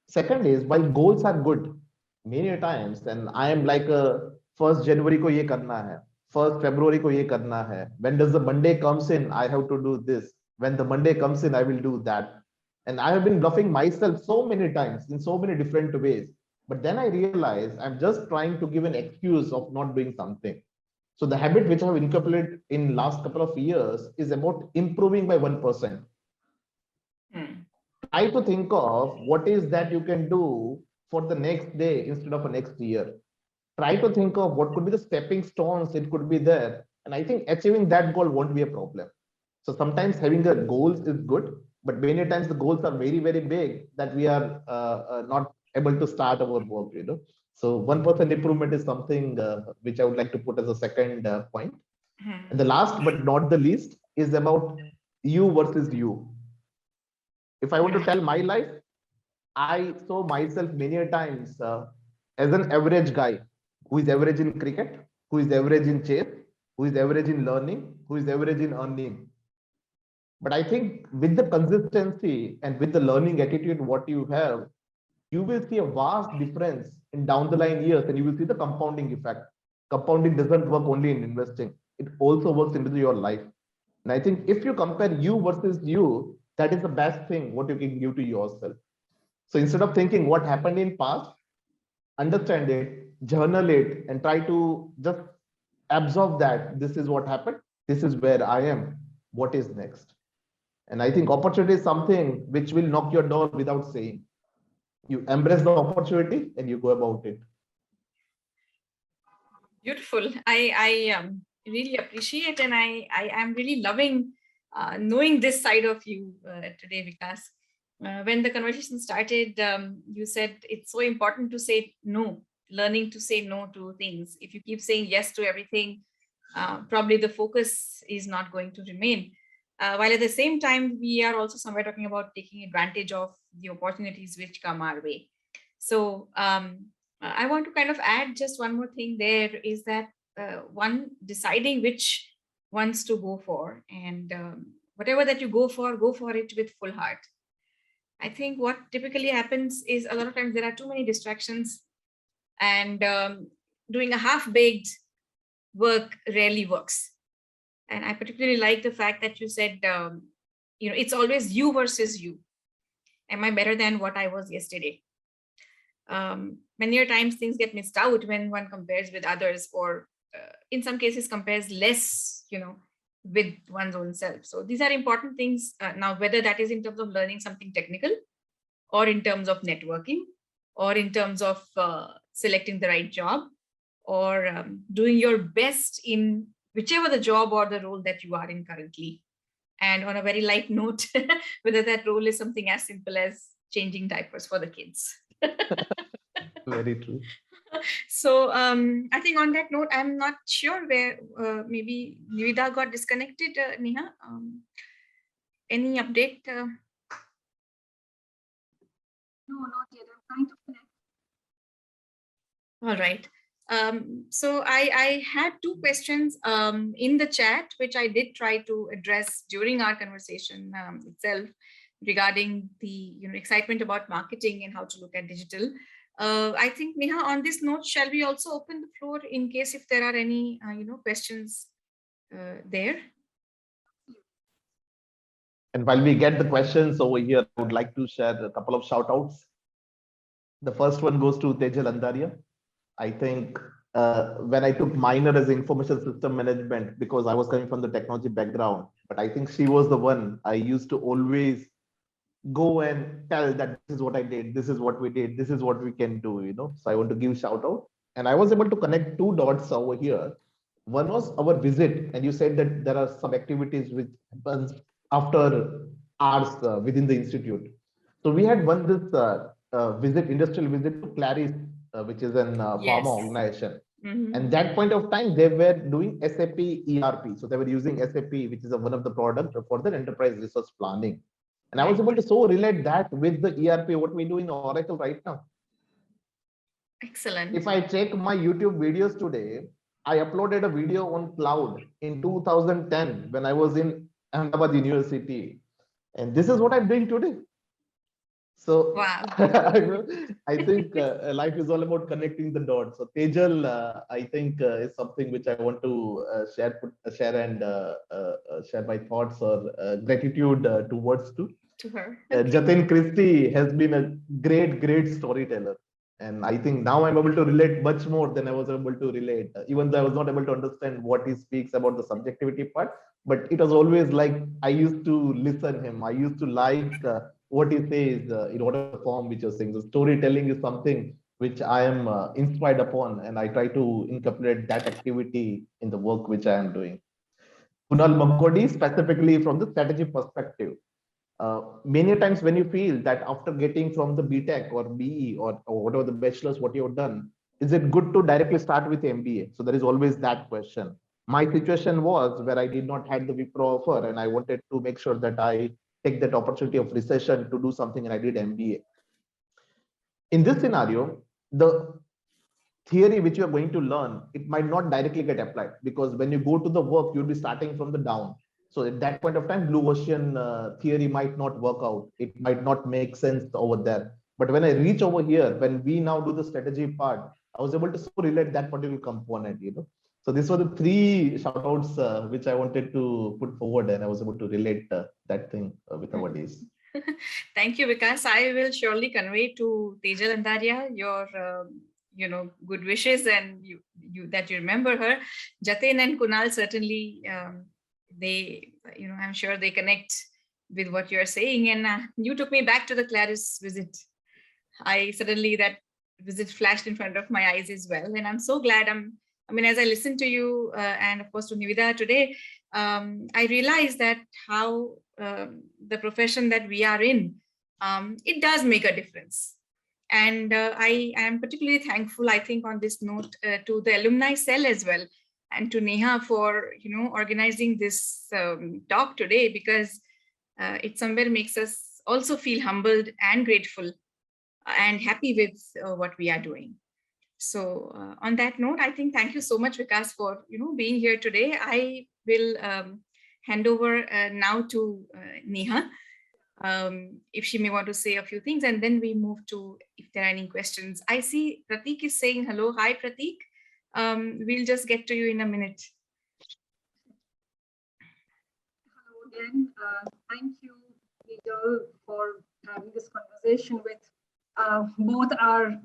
Second is, while goals are good, many times, and I am like 1st January ko ye karna hai, 1st February ko ye karna hai. When does the Monday comes in, I have to do this. When the Monday comes in, I will do that. And I have been bluffing myself so many times in so many different ways. But then I realize I'm just trying to give an excuse of not doing something. So the habit which I have incorporated in last couple of years is about improving by 1%. Try to think of what is that you can do for the next day instead of a next year. Try to think of what could be the stepping stones it could be there. And I think achieving that goal won't be a problem. So sometimes having a goals is good, but many times the goals are very, very big that we are not able to start our work, So 1% improvement is something which I would like to put as a second point. And the last but not the least is about you versus you. If I want to tell my life, I saw myself many times as an average guy who is average in cricket, who is average in chess, who is average in learning, who is average in earning. But I think with the consistency and with the learning attitude, what you have, you will see a vast difference in down the line years, and you will see the compounding effect. Compounding doesn't work only in investing. It also works into your life. And I think if you compare you versus you, that is the best thing what you can give to yourself. So instead of thinking what happened in past, understand it, journal it, and try to just absorb that this is what happened, this is where I am, what is next. And I think opportunity is something which will knock your door without saying. You embrace the opportunity and you go about it. Beautiful. I really appreciate, and I am really loving knowing this side of you today, Vikas. When the conversation started, you said it's so important to say no, learning to say no to things. If you keep saying yes to everything, probably the focus is not going to remain. While at the same time, we are also somewhere talking about taking advantage of the opportunities which come our way. So I want to kind of add just one more thing there is that one deciding which ones to go for, and whatever that you go for it with full heart. I think what typically happens is a lot of times there are too many distractions, and doing a half-baked work rarely works. And I particularly like the fact that you said, it's always you versus you. Am I better than what I was yesterday? Many times things get missed out when one compares with others, or in some cases compares less, with one's own self. So these are important things. Now, whether that is in terms of learning something technical, or in terms of networking, or in terms of selecting the right job, or doing your best in whichever the job or the role that you are in currently. And on a very light note, whether that role is something as simple as changing diapers for the kids. Very true. So I think on that note, I'm not sure where maybe Nivida got disconnected, Neha. Any update? No, not yet. I'm trying to connect. All right. So I had two questions in the chat, which I did try to address during our conversation itself, regarding the excitement about marketing and how to look at digital. I think, Neha, on this note, shall we also open the floor in case if there are any questions there? And while we get the questions over here, I would like to share a couple of shout outs. The first one goes to Tejal Andaria. I think when I took minor as information system management, because I was coming from the technology background, but I think she was the one I used to always go and tell that this is what I did, this is what we did, this is what we can do, So I want to give shout out. And I was able to connect two dots over here. One was our visit, and you said that there are some activities which happens after hours within the institute. So we had one this industrial visit to Claris, which is an Yes. pharma organization. Mhm. And that point of time, they were doing SAP ERP. So they were using SAP, which is one of the products for their enterprise resource planning. And I was able to so relate that with the ERP, what we do in Oracle right now. Excellent. If I check my YouTube videos today, I uploaded a video on cloud in 2010 when I was in Ahmedabad University. And this is what I'm doing today. So wow. I think life is all about connecting the dots. So Tejal, I think is something which I want to share and share my thoughts or gratitude towards to her. Jatin Christie has been a great storyteller. And I think now I'm able to relate much more than I was able to relate, even though I was not able to understand what he speaks about the subjectivity part. But it was always like I used to listen him. I used to like what he says in whatever form which you're saying. So storytelling is something which I am inspired upon, and I try to incorporate that activity in the work which I am doing. Kunal Makodi, specifically from the strategy perspective. Many times when you feel that after getting from the BTech or BE or whatever the bachelor's, what you've done, is it good to directly start with MBA? So there is always that question. My situation was where I did not have the Wipro offer, and I wanted to make sure that I take that opportunity of recession to do something, and I did MBA. In this scenario, the theory which you are going to learn, it might not directly get applied, because when you go to the work, you'll be starting from the down. So at that point of time, blue ocean theory might not work out. It might not make sense over there. But when I reach over here, when we now do the strategy part, I was able to so relate that particular component, So these were the three shout outs which I wanted to put forward, and I was able to relate that thing with our days. Thank you, Vikas. I will surely convey to Tejal Andaria your good wishes, and you that you remember her. Jatin and Kunal certainly they I'm sure they connect with what you're saying, and you took me back to the Claris visit. I suddenly that visit flashed in front of my eyes as well, and I'm so glad. As I listened to you and of course to Nivida today, I realized that how the profession that we are in, it does make a difference. And I am particularly thankful, I think, on this note to the alumni cell as well, and to Neha for organizing this talk today, because it somewhere makes us also feel humbled and grateful and happy with what we are doing. So on that note, I think thank you so much, Vikas, for being here today. I will hand over now to Neha, if she may want to say a few things, and then we move to if there are any questions. I see Pratik is saying hello. Hi, Pratik. We'll just get to you in a minute. Hello again. Thank you, Bijal, for having this conversation with both our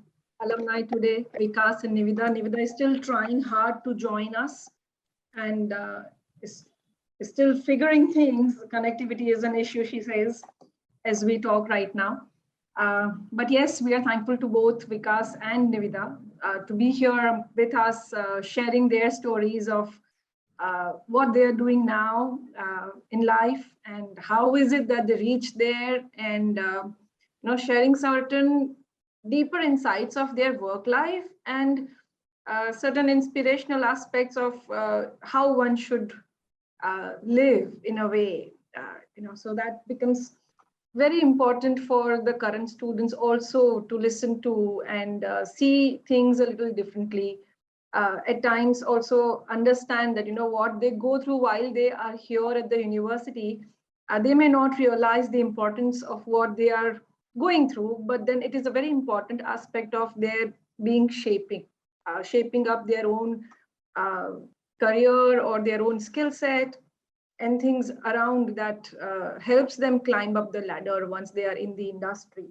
alumni today, Vikas and Nivida. Nivida is still trying hard to join us and is still figuring things. Connectivity is an issue, she says, as we talk right now. But yes, we are thankful to both Vikas and Nivida to be here with us, sharing their stories of what they are doing now in life and how is it that they reached there, and sharing certain deeper insights of their work life and certain inspirational aspects of how one should live in a way, so that becomes very important for the current students also to listen to and see things a little differently. At times also understand that what they go through while they are here at the university, they may not realize the importance of what they are going through, but then it is a very important aspect of their being shaping up their own uh, career or their own skill set and things around that helps them climb up the ladder once they are in the industry.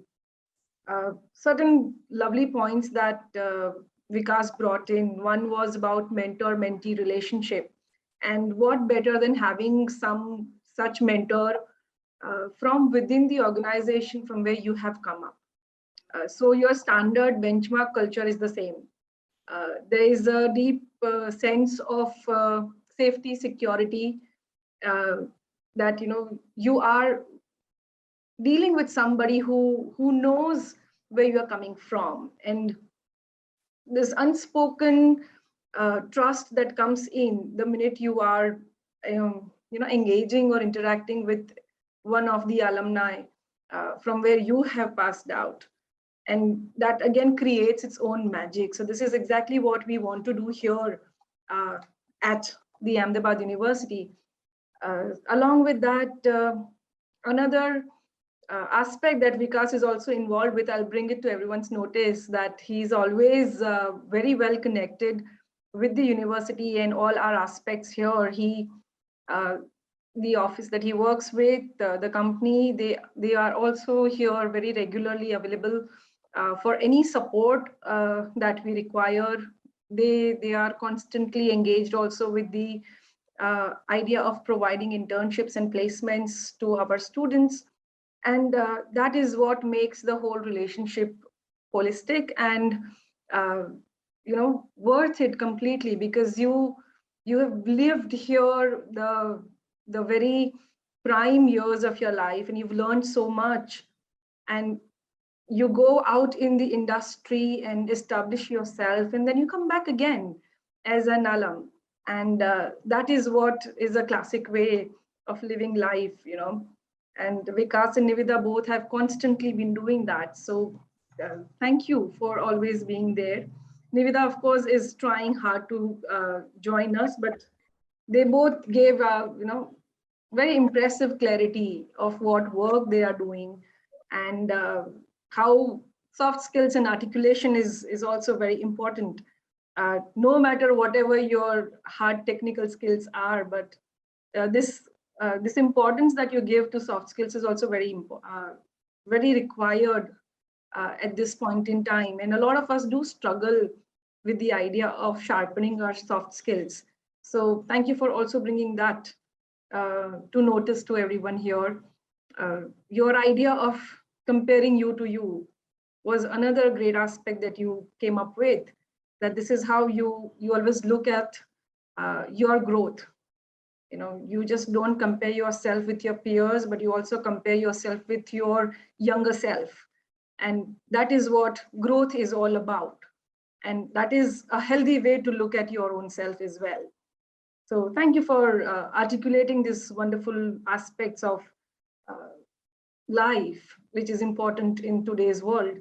Certain lovely points that Vikas brought in. One was about mentor-mentee relationship. And what better than having some such mentor from within the organization from where you have come up. So your standard benchmark culture is the same. There is a deep sense of safety, security, uh, that you are dealing with somebody who knows where you are coming from, and this unspoken trust that comes in the minute you are engaging or interacting with one of the alumni from where you have passed out, and that again creates its own magic. So this is exactly what we want to do here at the Ahmedabad University. Along with that, another aspect that Vikas is also involved with, I'll bring it to everyone's notice, that he's always very well connected with the university and all our aspects here. The office that he works with, the company, they are also here very regularly available for any support that we require. They are constantly engaged also with the idea of providing internships and placements to our students. And that is what makes the whole relationship holistic and uh, worth it completely, because you have lived here the very prime years of your life and you've learned so much, and you go out in the industry and establish yourself, and then you come back again as an alum. And that is what is a classic way of living life, and Vikas and Nivida both have constantly been doing that. So thank you for always being there. Nivida, of course, is trying hard to join us, but they both gave, very impressive clarity of what work they are doing, and how soft skills and articulation is also very important. No matter whatever your hard technical skills are, but this importance that you give to soft skills is also very required at this point in time. And a lot of us do struggle with the idea of sharpening our soft skills. So thank you for also bringing that to notice to everyone here. Your idea of comparing you to you was another great aspect that you came up with, that this is how you always look at your growth. You just don't compare yourself with your peers, but you also compare yourself with your younger self. And that is what growth is all about. And that is a healthy way to look at your own self as well. So thank you for articulating these wonderful aspects of life, which is important in today's world.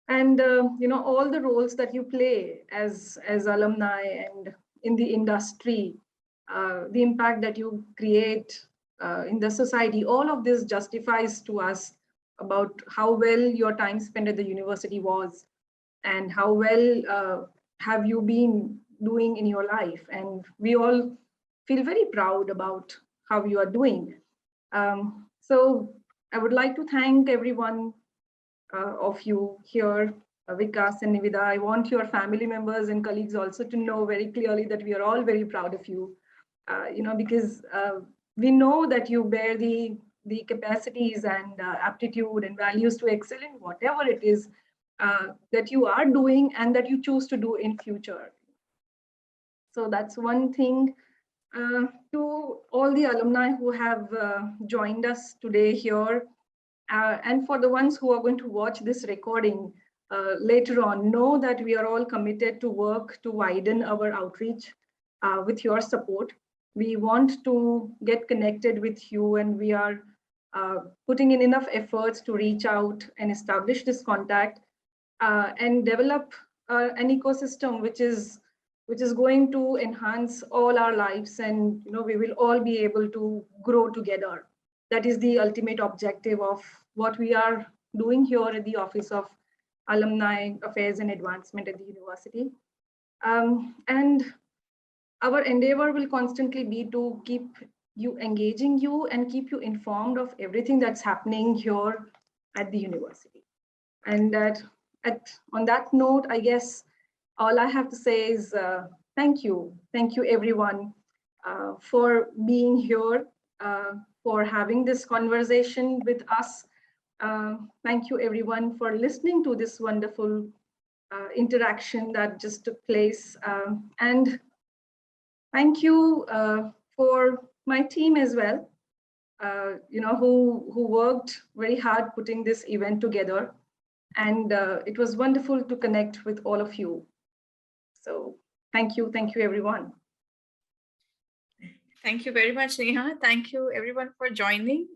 And all the roles that you play as alumni and in the industry, the impact that you create in the society, all of this justifies to us about how well your time spent at the university was, and how well have you been doing in your life. And we all feel very proud about how you are doing. So I would like to thank everyone of you here, Vikas and Nivida. I want your family members and colleagues also to know very clearly that we are all very proud of you, because we know that you bear the the capacities and aptitude and values to excel in whatever it is that you are doing and that you choose to do in future. So that's one thing. To all the alumni who have joined us today here, and for the ones who are going to watch this recording later on, know that we are all committed to work to widen our outreach with your support. We want to get connected with you, and we are putting in enough efforts to reach out and establish this contact and develop an ecosystem which is going to enhance all our lives, and we will all be able to grow together. That is the ultimate objective of what we are doing here at the Office of Alumni Affairs and Advancement at the university. And our endeavor will constantly be to keep you engaging you and keep you informed of everything that's happening here at the university. And on that note, I guess all I have to say is thank you. Thank you, everyone, for being here, for having this conversation with us. Thank you, everyone, for listening to this wonderful interaction that just took place. And thank you for my team as well, who worked very hard putting this event together. And it was wonderful to connect with all of you. So thank you, everyone. Thank you very much, Neha. Thank you, everyone, for joining.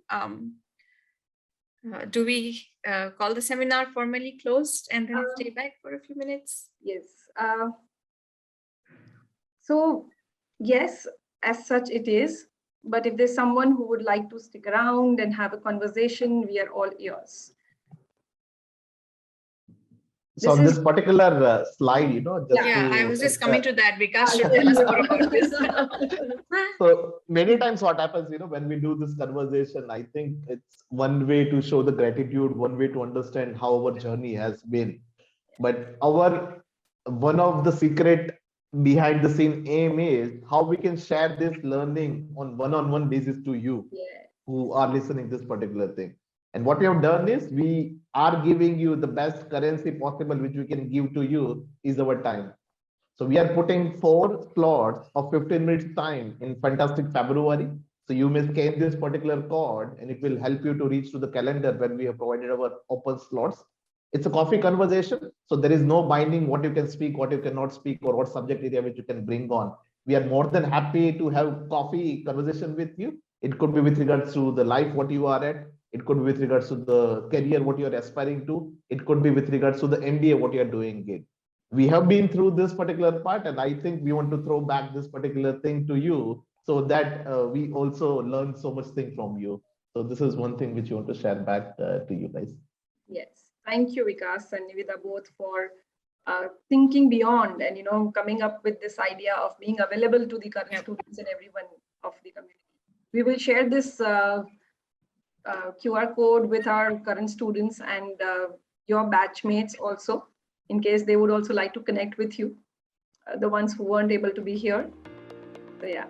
Do we call the seminar formally closed and then stay back for a few minutes? Yes. So yes, as such it is. But if there's someone who would like to stick around and have a conversation, we are all ears. So on this particular slide, I was just coming to that. Vikas should tell us more about this. So many times what happens, when we do this conversation, I think it's one way to show the gratitude, one way to understand how our journey has been. But one of the secret behind the scene aim is how we can share this learning on one-on-one basis to you who are listening this particular thing. And what we have done is we are giving you the best currency possible, which we can give to you is our time. So we are putting 4 slots of 15 minutes time in fantastic February. So you may scan this particular code and it will help you to reach to the calendar when we have provided our open slots. It's a coffee conversation. So there is no binding what you can speak, what you cannot speak, or what subject area which you can bring on. We are more than happy to have coffee conversation with you. It could be with regards to the life, what you are at. It could be with regards to the career, what you are aspiring to. It could be with regards to the MBA, what you are doing it. We have been through this particular part, and I think we want to throw back this particular thing to you so that we also learn so much thing from you. So this is one thing which you want to share back to you guys. Yes, thank you, Vikas and Nivida, both for thinking beyond and coming up with this idea of being available to the current students and everyone of the community. We will share this QR code with our current students and your batchmates also, in case they would also like to connect with you, the ones who weren't able to be here. So yeah.